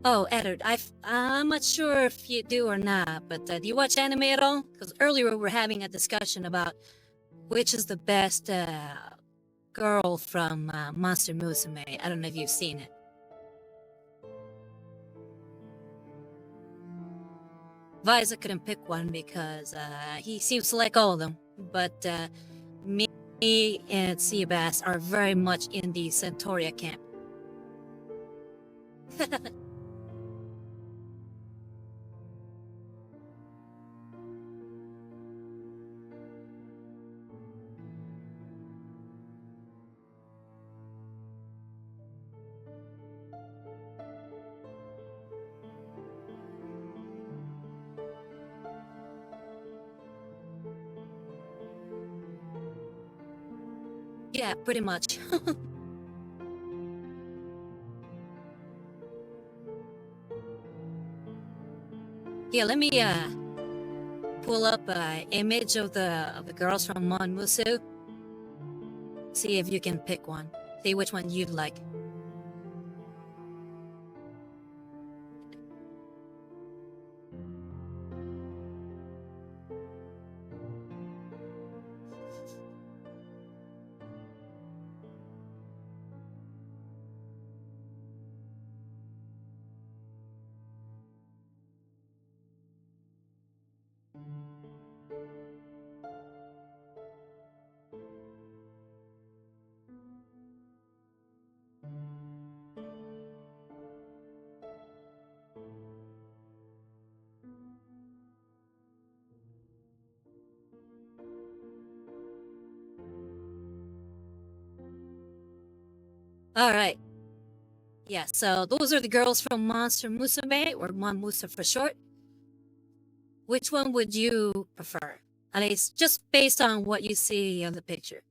Oh, Edward, I'm not sure if you do or not, but do you watch anime at all? Because earlier we were having a discussion about which is the best girl from Monster Musume. I don't know if you've seen it. Visa couldn't pick one because he seems to like all of them, but me and Seabass are very much in the Centauria camp. Yeah, pretty much. Yeah, let me pull up an image of the girls from Mon Musu. See if you can pick one. See which one you'd like. Alright. Yeah, so those are the girls from Monster Musume, or Mon Musa for short. Which one would you prefer? At least just based on what you see on the picture.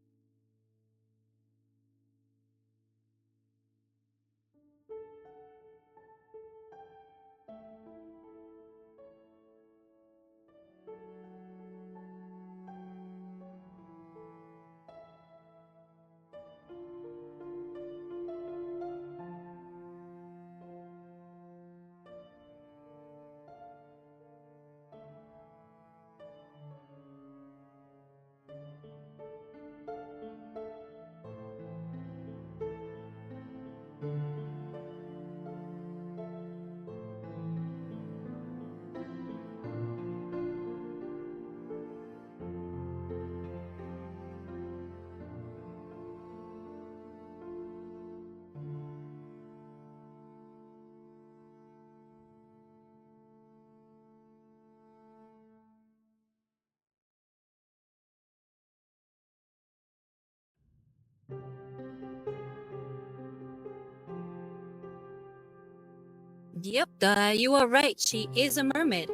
Yep, you are right. She is a mermaid.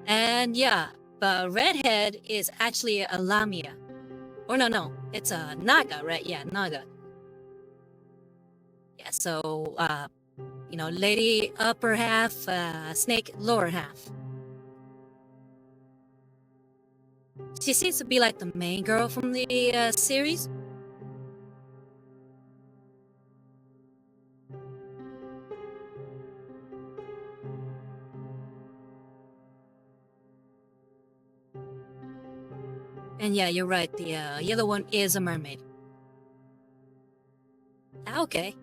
And yeah, But Redhead is actually a Lamia. Or no, it's a Naga, right? Yeah, Naga. Yeah, so, lady upper half, snake lower half. She seems to be like the main girl from the series. And yeah, you're right, the yellow one is a mermaid. Okay.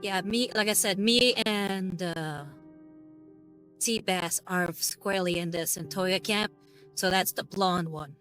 Yeah, like I said, me and Seabass are squarely in the Centoya camp, so that's the blonde one.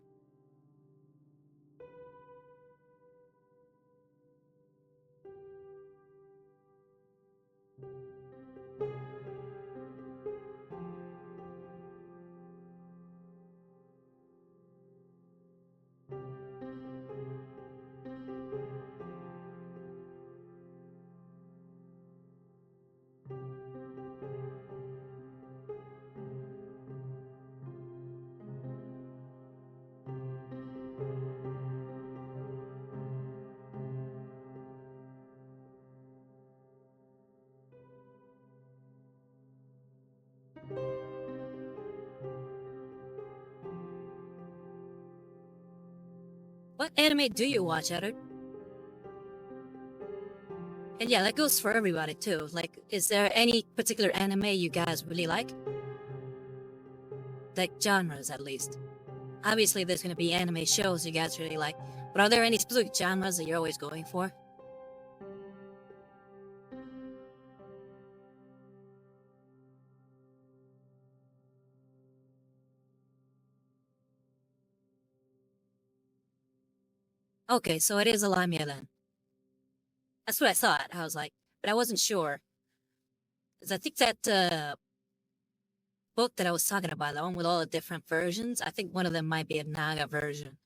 What anime do you watch, Edward? And yeah, that goes for everybody too. Like, is there any particular anime you guys really like? Like genres, at least. Obviously, there's gonna be anime shows you guys really like, but are there any specific genres that you're always going for? Okay, so it is a Lamia then. That's what I thought. I was like, but I wasn't sure. Because I think that book that I was talking about, the one with all the different versions, I think one of them might be a Naga version.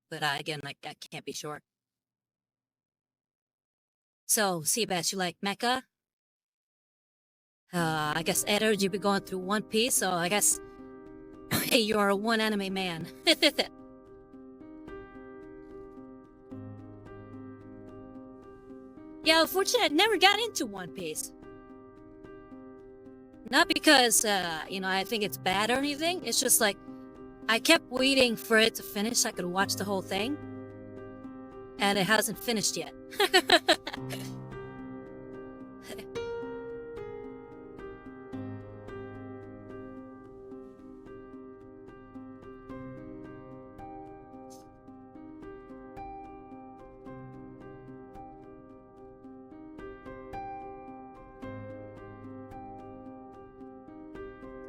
But again, like, I can't be sure. So, Seabass, you like mecha? I guess Edward, you've been going through One Piece, so I guess hey, you're a one anime man. Yeah, unfortunately, I never got into One Piece. Not because, I think it's bad or anything. It's just like, I kept waiting for it to finish so I could watch the whole thing. And it hasn't finished yet.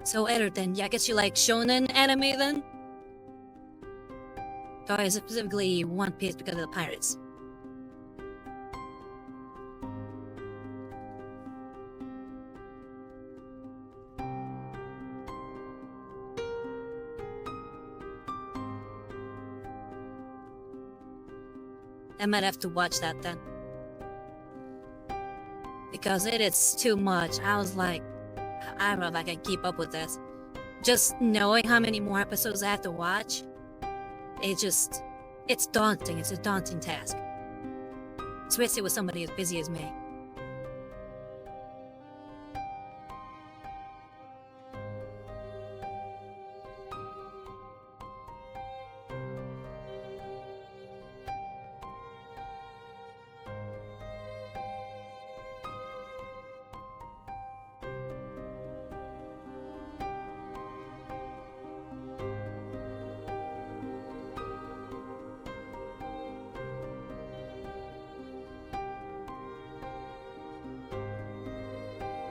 So, Edward, then, yeah, I guess you like shonen anime then? Or is it specifically One Piece because of the pirates? I might have to watch that then. Because it is too much. I was like, I don't know if I can keep up with this. Just knowing how many more episodes I have to watch, it's daunting. It's a daunting task. Especially with somebody as busy as me.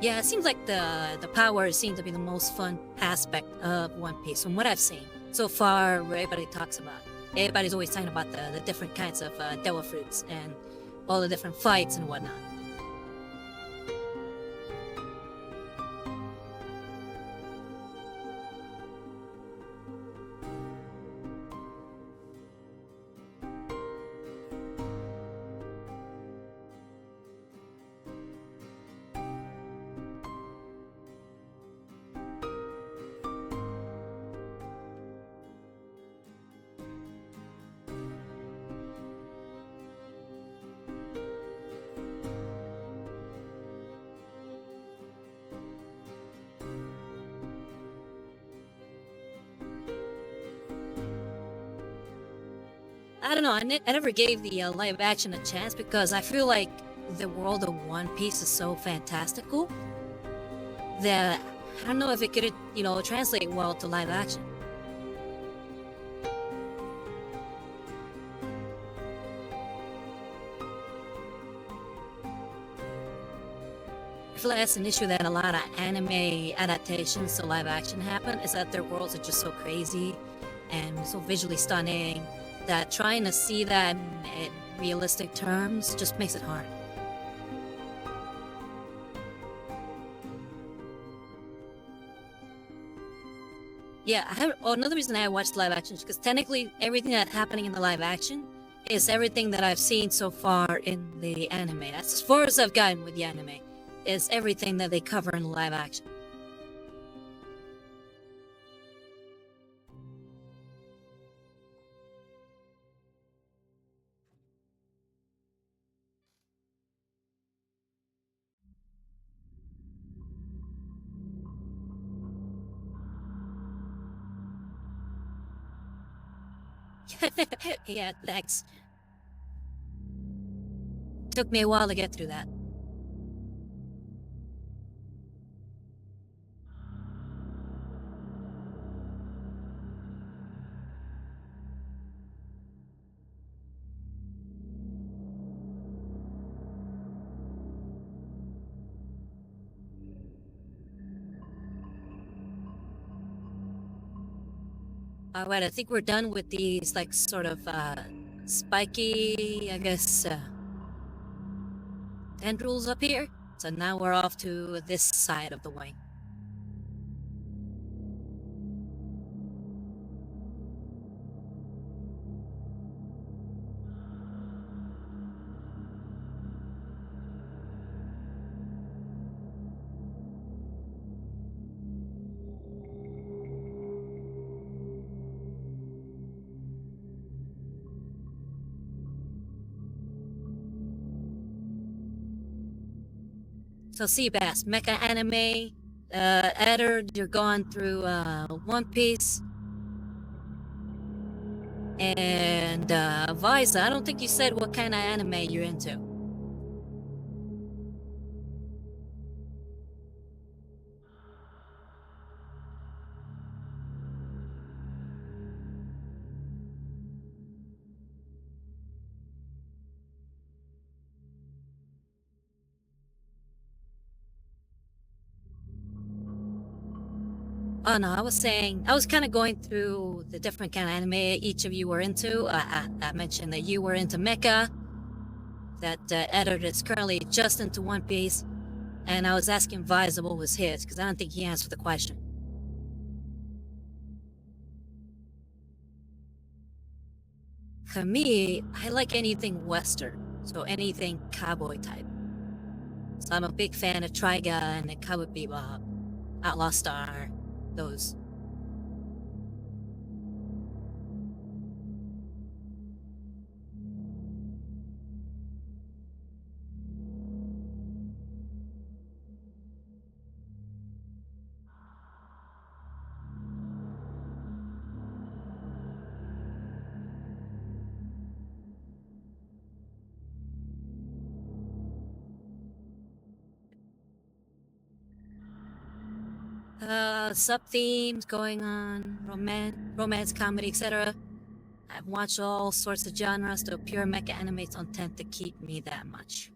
Yeah, it seems like the powers seem to be the most fun aspect of One Piece from what I've seen. So far, everybody talks about. Everybody's always talking about the different kinds of devil fruits and all the different fights and whatnot. I don't know. I never gave the live action a chance because I feel like the world of One Piece is so fantastical that I don't know if it could, translate well to live action. I feel like that's an issue that a lot of anime adaptations to live action happen, is that their worlds are just so crazy and so visually stunning that trying to see that in realistic terms just makes it hard. Yeah, another reason I watched live action is because technically everything that's happening in the live action is everything that I've seen so far in the anime. That's as far as I've gotten with the anime, is everything that they cover in the live action. Yeah, thanks. Took me a while to get through that. Alright, I think we're done with these, like, sort of, spiky, I guess, tendrils up here. So now we're off to this side of the wing. So Seabass, mecha anime, Eder, you're going through One Piece, and Visa, I don't think you said what kind of anime you're into. Oh no, I was kind of going through the different kind of anime each of you were into. I mentioned that you were into mecha, that Eder is currently just into One Piece, and I was asking Visa what was his, because I don't think he answered the question. For me, I like anything Western, so anything cowboy type. So I'm a big fan of Trigun and Cowboy Bebop, Outlaw Star, those. Sub-themes going on, romance, comedy, etc. I've watched all sorts of genres, though pure mecha animes don't tend to keep me that much.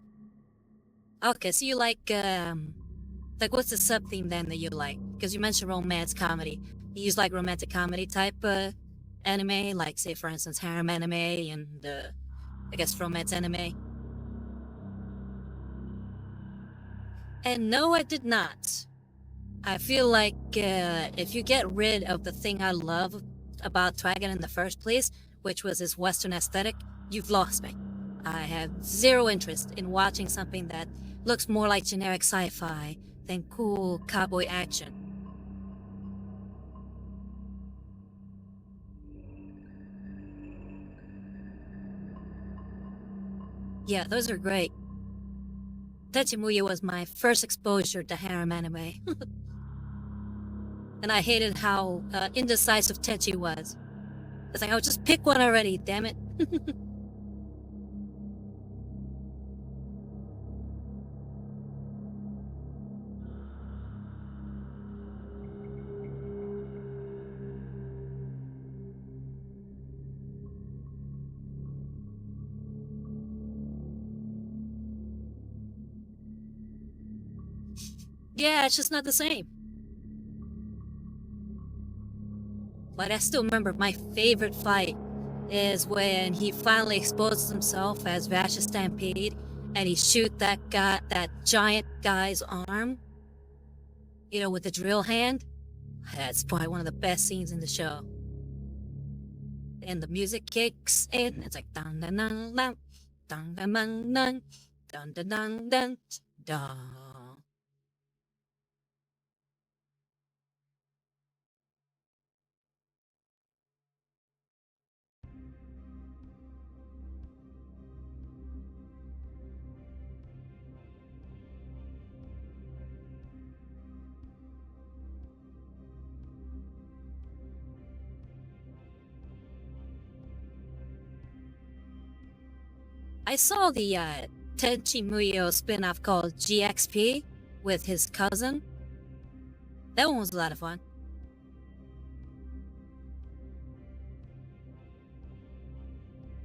Okay, so you like what's the sub-theme then that you like? Because you mentioned romance comedy. You use like romantic comedy type anime, like say for instance harem anime and I guess romance anime. And no, I did not. I feel like if you get rid of the thing I love about Dragon in the first place, which was his Western aesthetic, you've lost me. I have zero interest in watching something that looks more like generic sci-fi than cool cowboy action. Yeah, those are great. Techimuya was my first exposure to harem anime. And I hated how indecisive Techi was. It's like, oh, just pick one already, damn it. Yeah, it's just not the same. But I still remember my favorite fight is when he finally exposes himself as Vash's Stampede and he shoot that giant guy's arm, with the drill hand. That's probably one of the best scenes in the show. And the music kicks in. It's like dun dun dun dun dun dun dun dun dun dun dun dun dun. I saw the Tenchi Muyo spin-off called GXP with his cousin. That one was a lot of fun.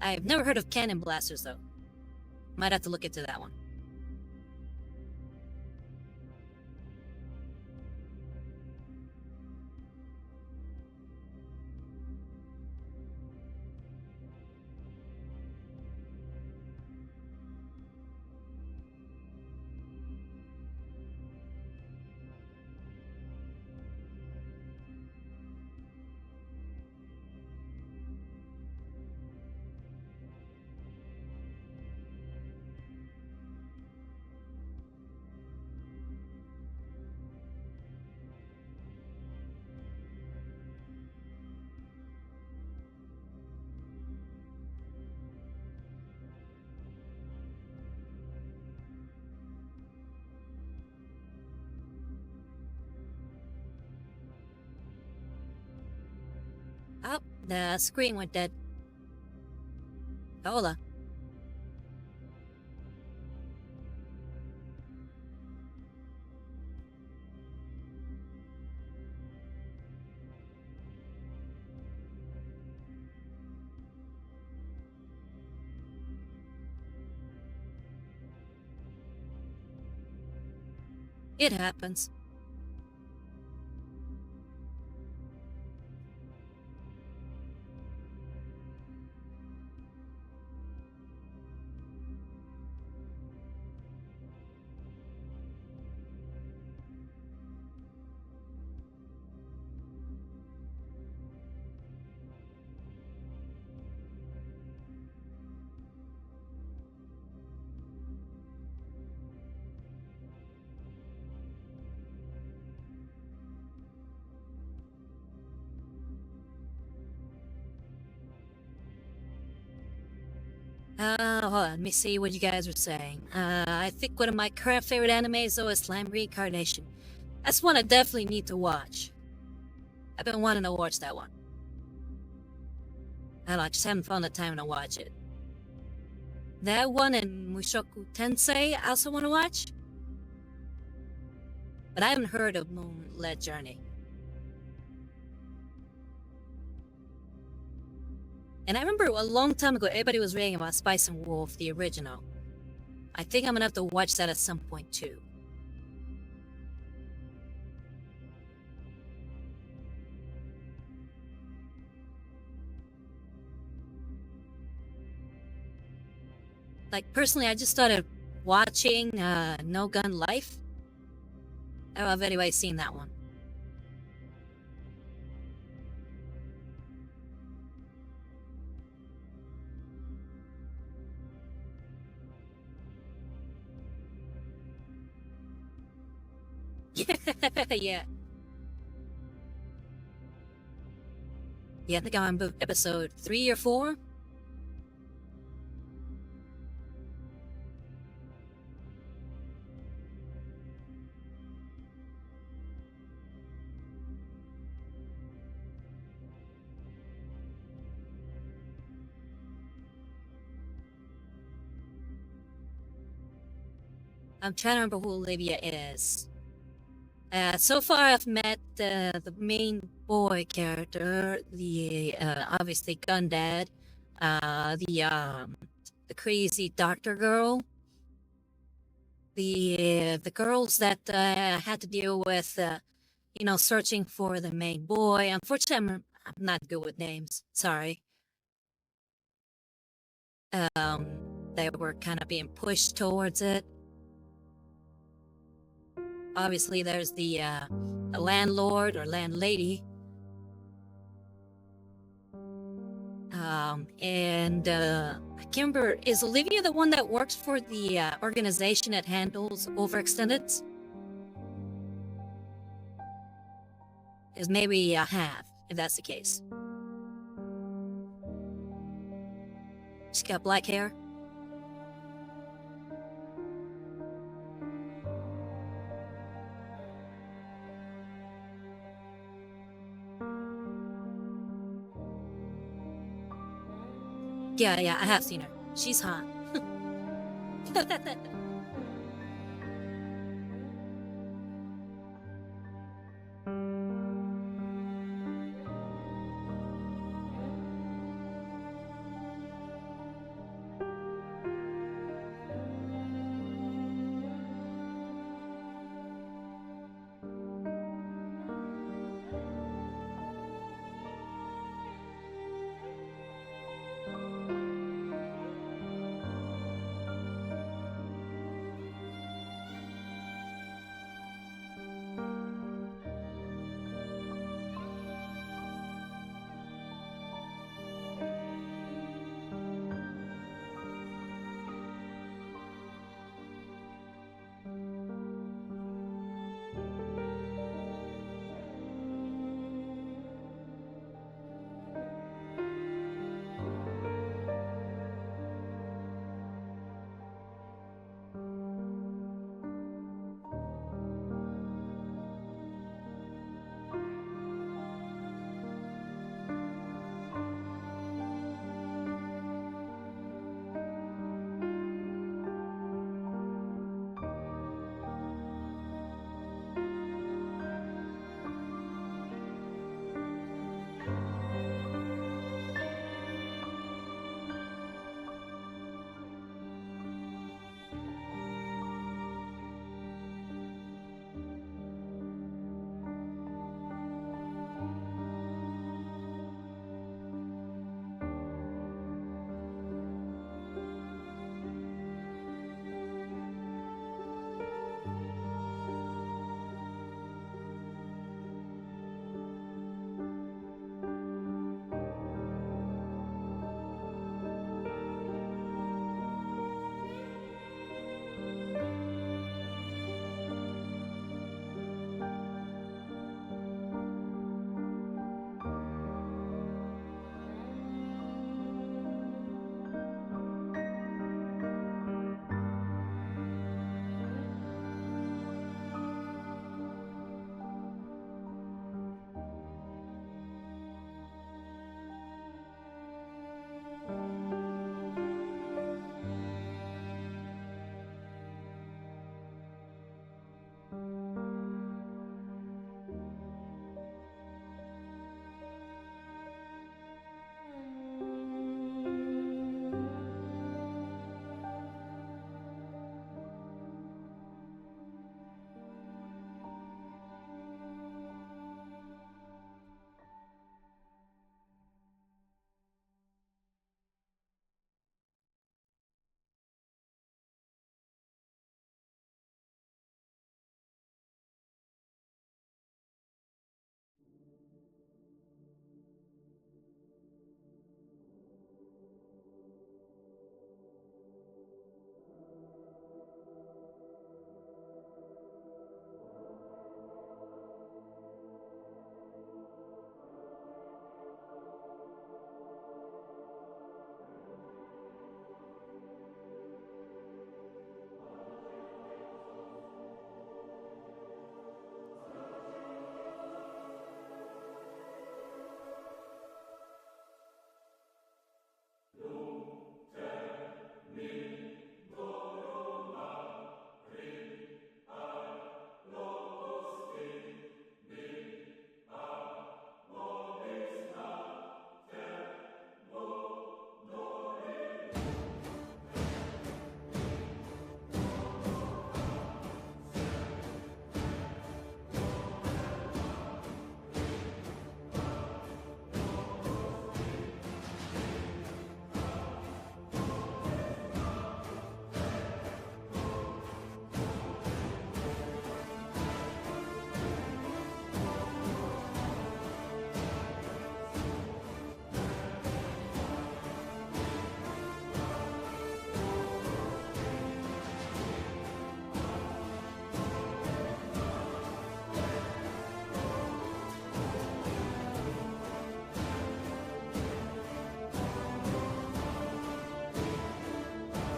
I've never heard of Cannon Blasters though. Might have to look into that one. Oh, the screen went dead. Hola. It happens. Hold on, let me see what you guys were saying. I think one of my current favorite animes though is Slam Reincarnation. That's one I definitely need to watch. I've been wanting to watch that one. I don't know, I just haven't found the time to watch it. That one and Mushoku Tensei I also want to watch. But I haven't heard of Moonlit Journey. And I remember a long time ago, everybody was raving about Spice and Wolf, the original. I think I'm gonna have to watch that at some point too. Like, personally, I just started watching No Gun Life. I don't know if anybody's seen that one. Yeah. Yeah, I think I'm on episode 3 or 4. I'm trying to remember who Olivia is. So far, I've met the main boy character, the obviously Gundad, the crazy doctor girl, the girls that had to deal with, searching for the main boy. Unfortunately, I'm not good with names. Sorry. They were kind of being pushed towards it. Obviously, there's the landlord or landlady. And I can't remember, is Olivia the one that works for the organization that handles overextended? Is maybe a half, if that's the case. She's got black hair. Yeah, I have seen her. She's hot.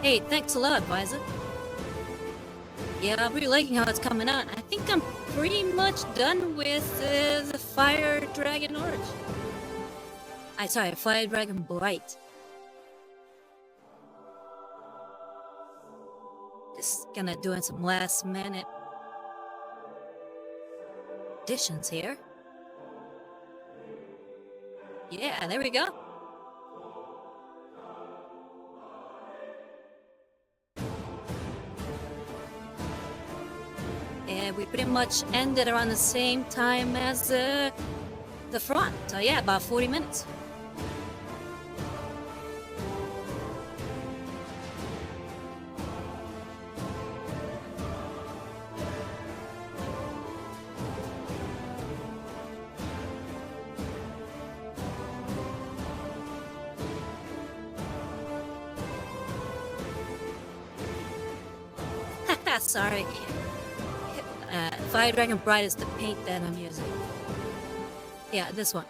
Hey, thanks a lot, Visor. Yeah, I'm really liking how it's coming out. I think I'm pretty much done with the Fire Dragon Orange. Sorry, Fire Dragon Bright. Just gonna doing some last minute additions here. Yeah, there we go. And we pretty much ended around the same time as the front. So yeah, about 40 minutes. Sorry. Fire Dragon Bright is the paint that I'm using. Yeah, this one.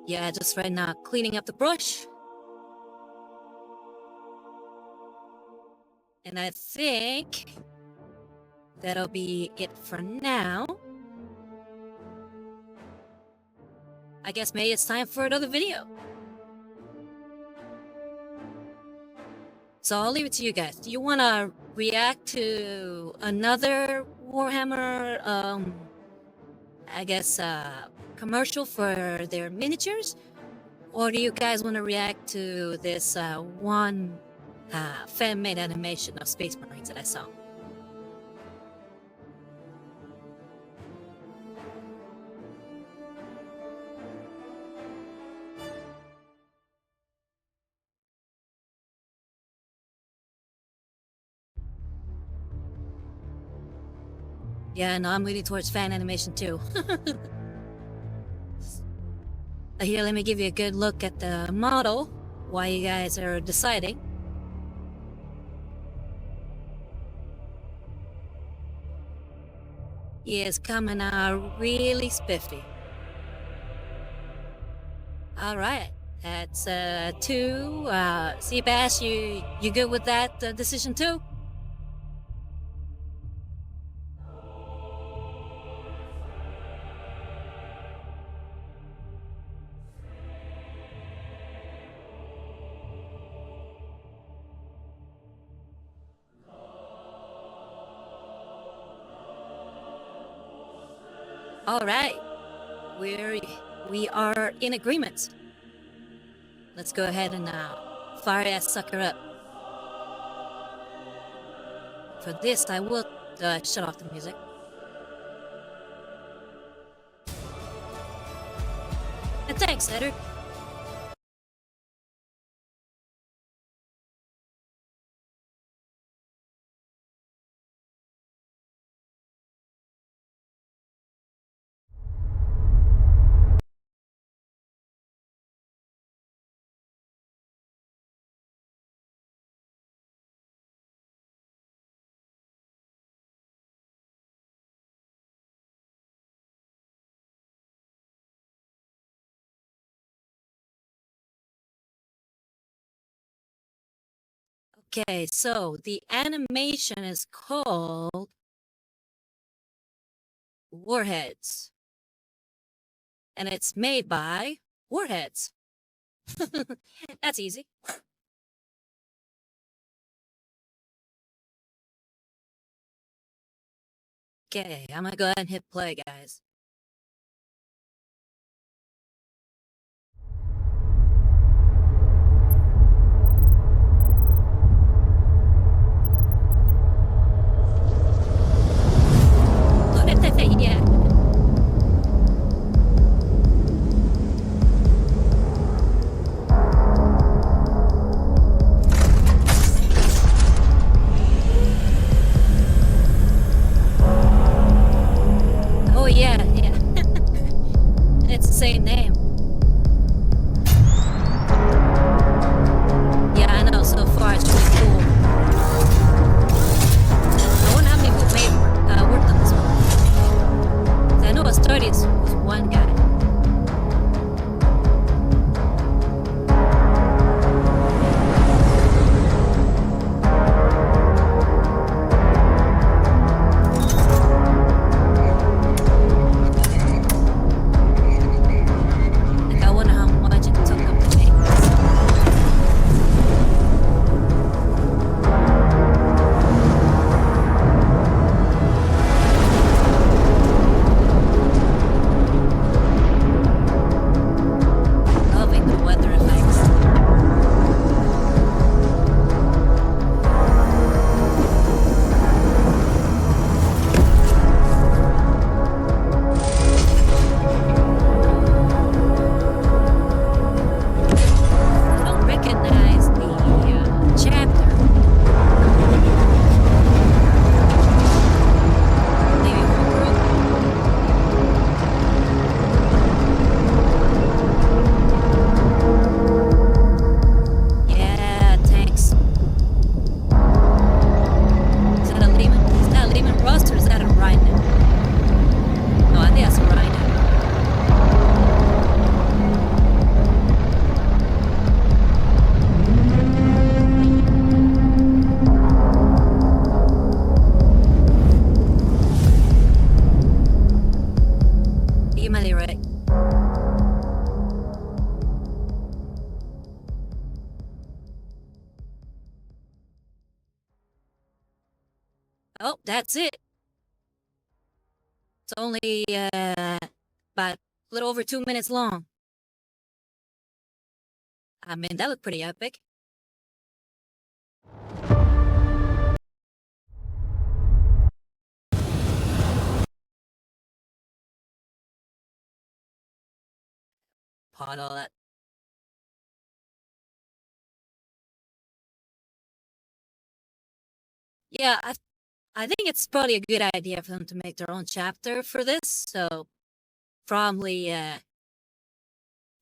Yeah, just right now cleaning up the brush. And I think that'll be it for now. I guess maybe it's time for another video. So I'll leave it to you guys. Do you want to react to another Warhammer, I guess, commercial for their miniatures? Or do you guys want to react to this one fan-made animation of Space Marines that I saw? Yeah, no, I'm leaning towards fan animation too. Here, let me give you a good look at the model while you guys are deciding. He is coming out really spiffy. Alright, that's 2. Seabass, you good with that decision too? All right, we are in agreement. Let's go ahead and fire that sucker up. For this, I will shut off the music. And thanks, Edward. Okay, so the animation is called Warheads. And it's made by Warheads. That's easy. Okay, I'm gonna go ahead and hit play, guys. Yeah. that's it. It's only about a little over 2 minutes long. I mean, that looked pretty epic. Part all that. Yeah, I think it's probably a good idea for them to make their own chapter for this, so probably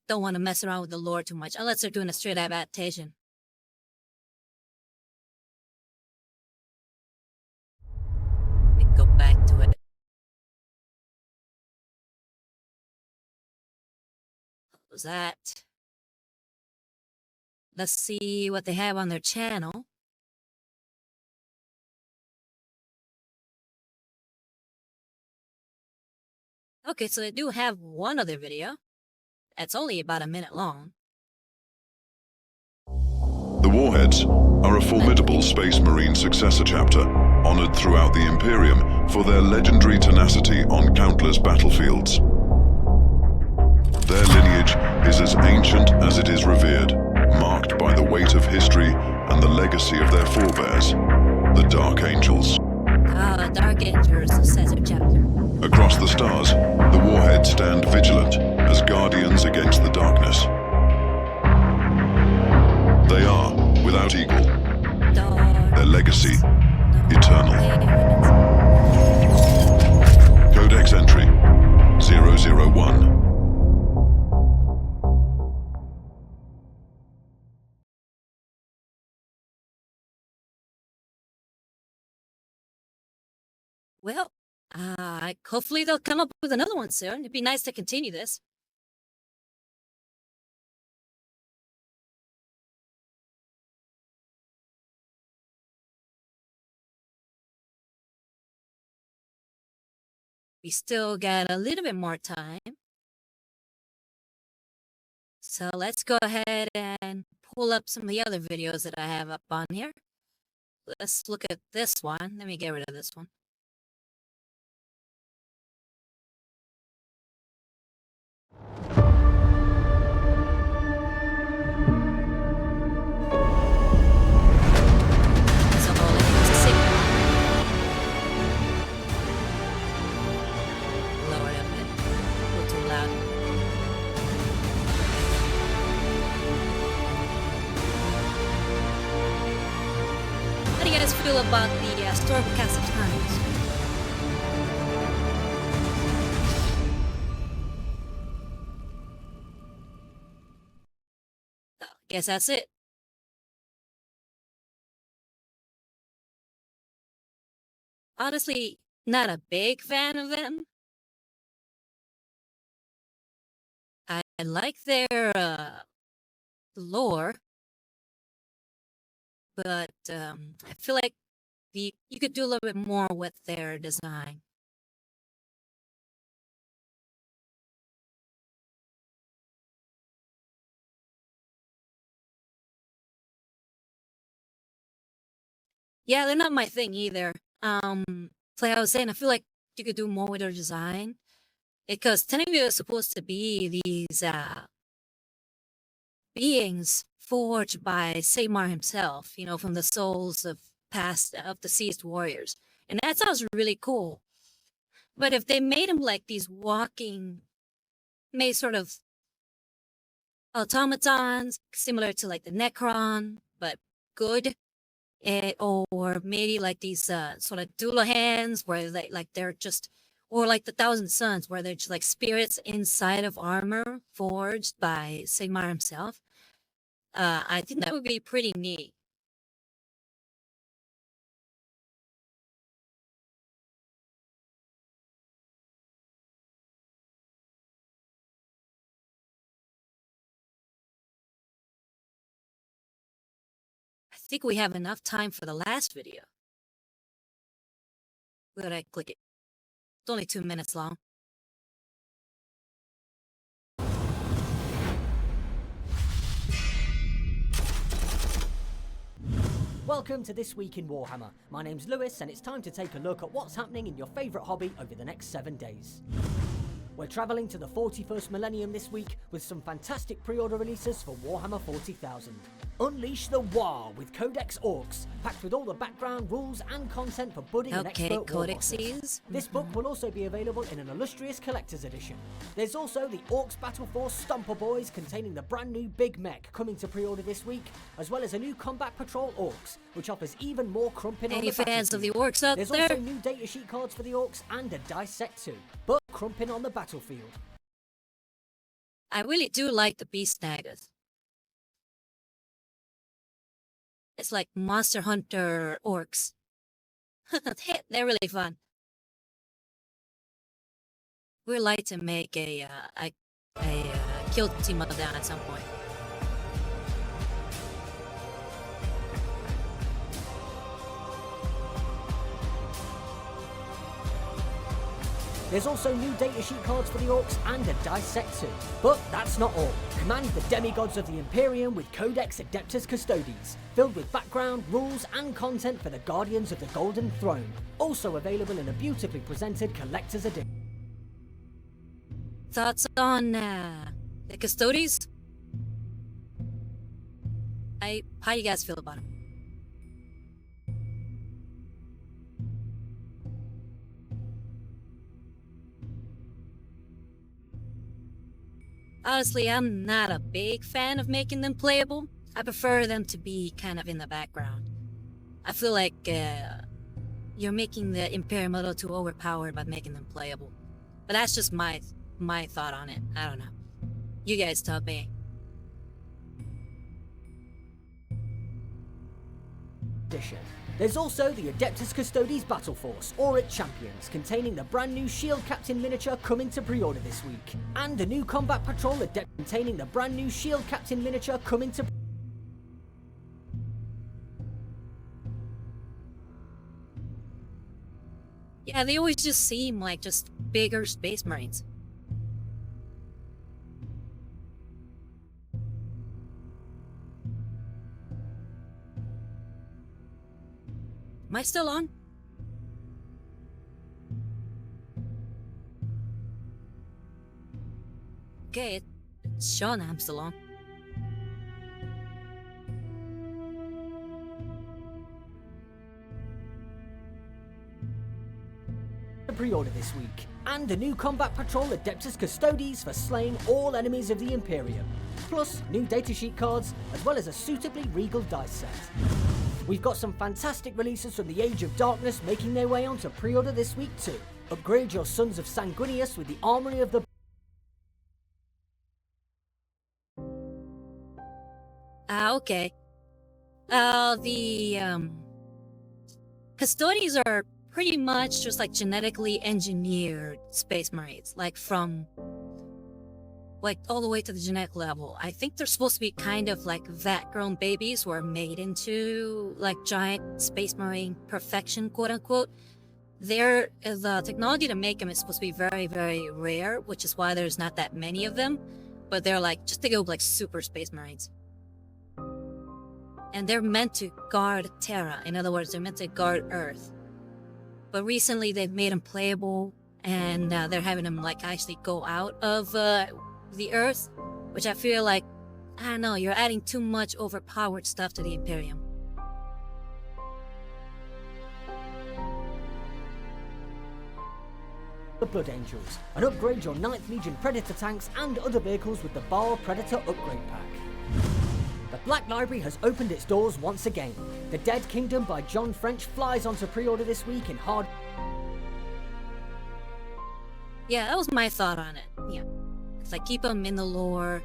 don't want to mess around with the lore too much, unless they're doing a straight adaptation. Let me go back to it. What was that? Let's see what they have on their channel. Okay, so they do have one other video. It's only about a minute long. The Warheads are a formidable Space Marine successor chapter, honored throughout the Imperium for their legendary tenacity on countless battlefields. Their lineage is as ancient as it is revered, marked by the weight of history and the legacy of their forebears, the Dark Angels. Dark Angels successor chapter. Across the stars, the Warheads stand vigilant as guardians against the darkness. They are, without equal, their legacy eternal. Codex entry 001. Well, hopefully they'll come up with another one soon. It'd be nice to continue this. We still got a little bit more time. So let's go ahead and pull up some of the other videos that I have up on here. Let's look at this one. Let me get rid of this one. Feel about the Stormcast of Times. Oh, guess that's it. Honestly, not a big fan of them. I like their lore, but I feel like you could do a little bit more with their design. Yeah, they're not my thing either. Like I was saying, I feel like you could do more with their design. Because technically they're supposed to be these beings forged by Samar himself, you know, from the souls of deceased warriors. And that sounds really cool. But if they made them like these made sort of automatons, similar to like the Necron, but good, or maybe like these sort of doula hands where they're just, or like the Thousand Suns where they're just like spirits inside of armor forged by Sigmar himself. I think that would be pretty neat. I think we have enough time for the last video. Where did I click it? It's only 2 minutes long. Welcome to This Week in Warhammer. My name's Lewis, and it's time to take a look at what's happening in your favourite hobby over the next 7 days. We're travelling to the 41st millennium this week with some fantastic pre-order releases for Warhammer 40,000. Unleash the War with Codex Orcs, packed with all the background, rules and content for budding and expert codexes. This book will also be available in an illustrious collector's edition. There's also the Orcs Battle Force Stomper Boys containing the brand new Big Mech coming to pre-order this week, as well as a new Combat Patrol Orcs, which offers even more crumping on the Any fans of the Orcs out There's there? also new datasheet cards for the Orcs and a dice set too, but crumping on the battlefield. I really do like the Beast Daggers. It's like Monster Hunter Orcs. They're really fun. We'd like to make a kill team of that at some point. There's also new datasheet cards for the Orcs and a dice set too. But that's not all. Command the demigods of the Imperium with Codex Adeptus Custodes, filled with background, rules and content for the Guardians of the Golden Throne. Also available in a beautifully presented collector's edition. Thoughts on the Custodes? How you guys feel about them? Honestly, I'm not a big fan of making them playable. I prefer them to be kind of in the background. I feel like you're making the Imperium a little too overpowered by making them playable. But that's just my thought on it. I don't know. You guys tell me. There's also the Adeptus Custodes Battle Force, Auric Champions, containing the brand new Shield Captain miniature coming to pre-order this week. And a new Combat Patrol Adept containing the brand new Shield Captain miniature coming to... Yeah, they always just seem like just bigger Space Marines. Am I still on? Okay, it's showing I'm still on. Pre-order this week. And a new Combat Patrol Adeptus Custodes for slaying all enemies of the Imperium. Plus, new datasheet cards, as well as a suitably regal dice set. We've got some fantastic releases from the Age of Darkness making their way onto pre-order this week too. Upgrade your Sons of Sanguinius with the Armory of the... Okay. The Custodes are pretty much just like genetically engineered Space Marines, like from all the way to the genetic level. I think they're supposed to be kind of like vat-grown babies who are made into like giant Space Marine perfection, quote unquote. The technology to make them is supposed to be very, very rare, which is why there's not that many of them. But they're like, just to go like super Space Marines. And they're meant to guard Terra. In other words, they're meant to guard Earth. But recently they've made them playable, and they're having them like actually go out of the Earth, which I feel like, I don't know, you're adding too much overpowered stuff to the Imperium. The Blood Angels, and upgrade your 9th Legion Predator tanks and other vehicles with the Baal Predator upgrade pack. The Black Library has opened its doors once again. The Dead Kingdom by John French flies onto pre-order this week in hard... Yeah, that was my thought on it. Yeah. It's like, keep them in the lore,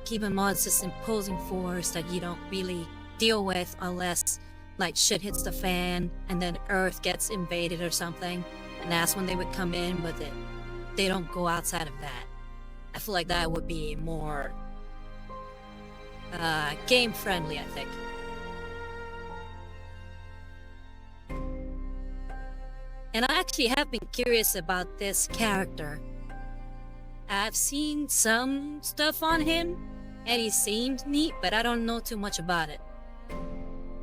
keep them as this imposing force that you don't really deal with unless like shit hits the fan and then Earth gets invaded or something, and that's when they would come in, but they don't go outside of that. I feel like that would be more game friendly, I think. And I actually have been curious about this character. I've seen some stuff on him, and he seemed neat, but I don't know too much about it.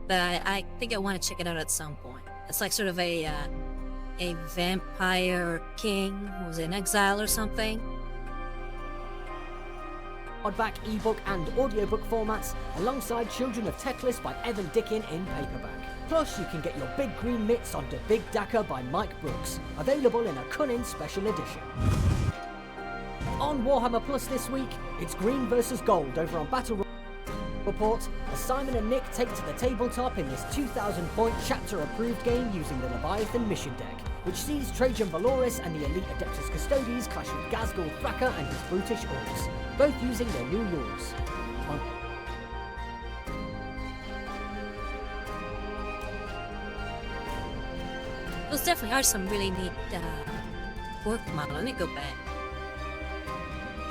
but I think I want to check it out at some point. It's like sort of a vampire king who was in exile or something. Hardback, ebook, and audiobook formats, alongside Children of Teclis by Evan Dickin in paperback. Plus, you can get your Big Green Mitts on The Big Daka by Mike Brooks, available in a Cunning Special Edition. On Warhammer Plus this week, it's Green versus Gold over on Battle Report, as Simon and Nick take to the tabletop in this 2,000-point chapter-approved game using the Leviathan mission deck, which sees Trajan Valoris and the elite Adeptus Custodes clash with Ghazghkull Thraka and his brutish orcs, both using their new rules. Those definitely are some really neat orc model. Let me go back.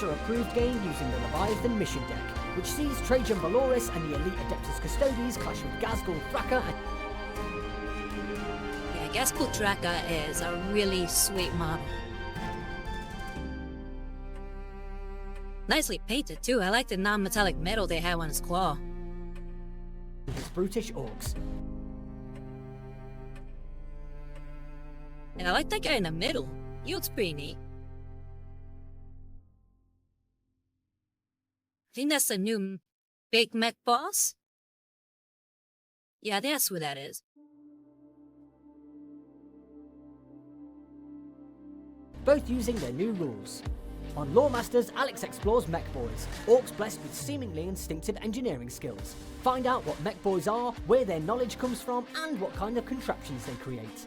Approved game using the Leviathan mission deck, which sees Trajan Valoris and the elite Adeptus Custodes clash with Ghazghkull Thraka and... Yeah, Ghazghkull Thraka is a really sweet model. Nicely painted too. I like the non-metallic metal they have on his claw. His brutish orcs. And I like that guy in the middle. He looks pretty neat. I think that's the new big mech boss. Yeah, I think that's who that is. Both using their new rules. On Lawmasters, Alex explores mech boys, orcs blessed with seemingly instinctive engineering skills. Find out what mech boys are, where their knowledge comes from, and what kind of contraptions they create.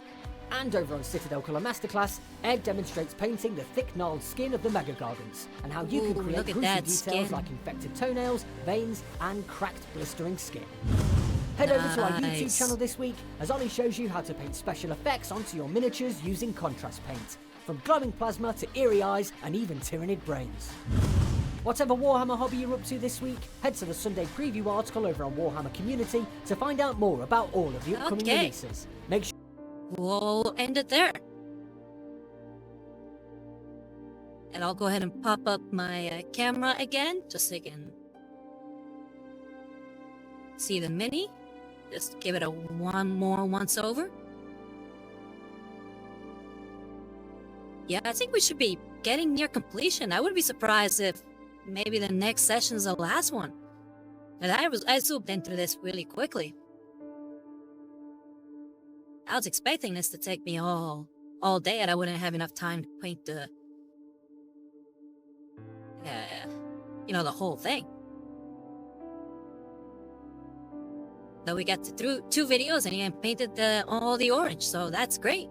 And over on Citadel Colour Masterclass, Ed demonstrates painting the thick gnarled skin of the Mega Gardens, and how you can create gruesome details skin. like infected toenails, veins, and cracked blistering skin. Head over to our YouTube channel this week, as Ollie shows you how to paint special effects onto your miniatures using contrast paint, from glowing plasma to eerie eyes and even tyrannid brains. Whatever Warhammer hobby you're up to this week, head to the Sunday preview article over on Warhammer Community to find out more about all of the upcoming releases. Make sure We'll end it there. And I'll go ahead and pop up my camera again, just so you can see the mini. Just give it one more once over. Yeah, I think we should be getting near completion. I wouldn't be surprised if maybe the next session's the last one. And I zoomed into this really quickly. I was expecting this to take me all day, and I wouldn't have enough time to paint the, the whole thing. Though we got through 2 videos and he painted all the orange, so that's great.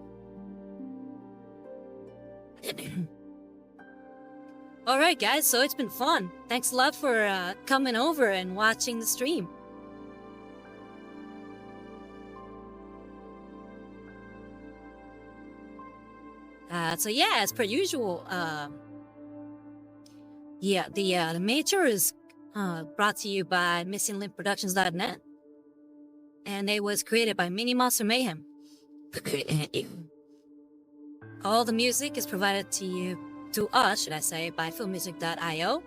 Alright guys, so it's been fun. Thanks a lot for coming over and watching the stream. So yeah, as per usual, the major is brought to you by MissingLinkProductions.net, and it was created by Mini Monster Mayhem. All the music is provided to us, by filmmusic.io,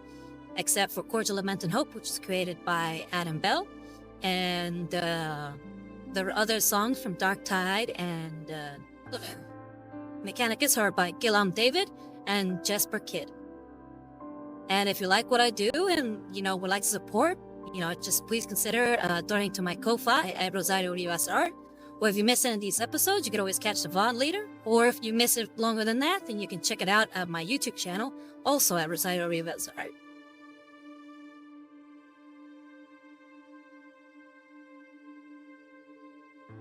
except for Cordial Lament and Hope, which is created by Adam Bell, and there are other songs from Darktide and Mechanicus are by Gillam David and Jesper Kyd. And if you like what I do and, would like to support, just please consider donating to my Ko-Fi at Rosario Rivas Art. Or if you miss any of these episodes, you can always catch the VOD later. Or if you miss it longer than that, then you can check it out at my YouTube channel, also at Rosario Rivas Art.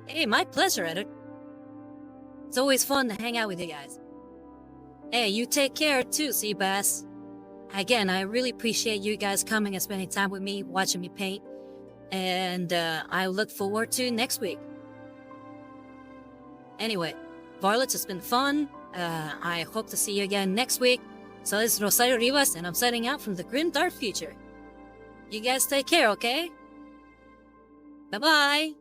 Hey, my pleasure, Edit. It's always fun to hang out with you guys. Hey, you take care too, Seabass. Again, I really appreciate you guys coming and spending time with me, watching me paint. And I look forward to next week. Anyway, Varlets, it's been fun. I hope to see you again next week. So this is Rosario Rivas, and I'm signing out from the grim dark future. You guys take care, okay? Bye-bye.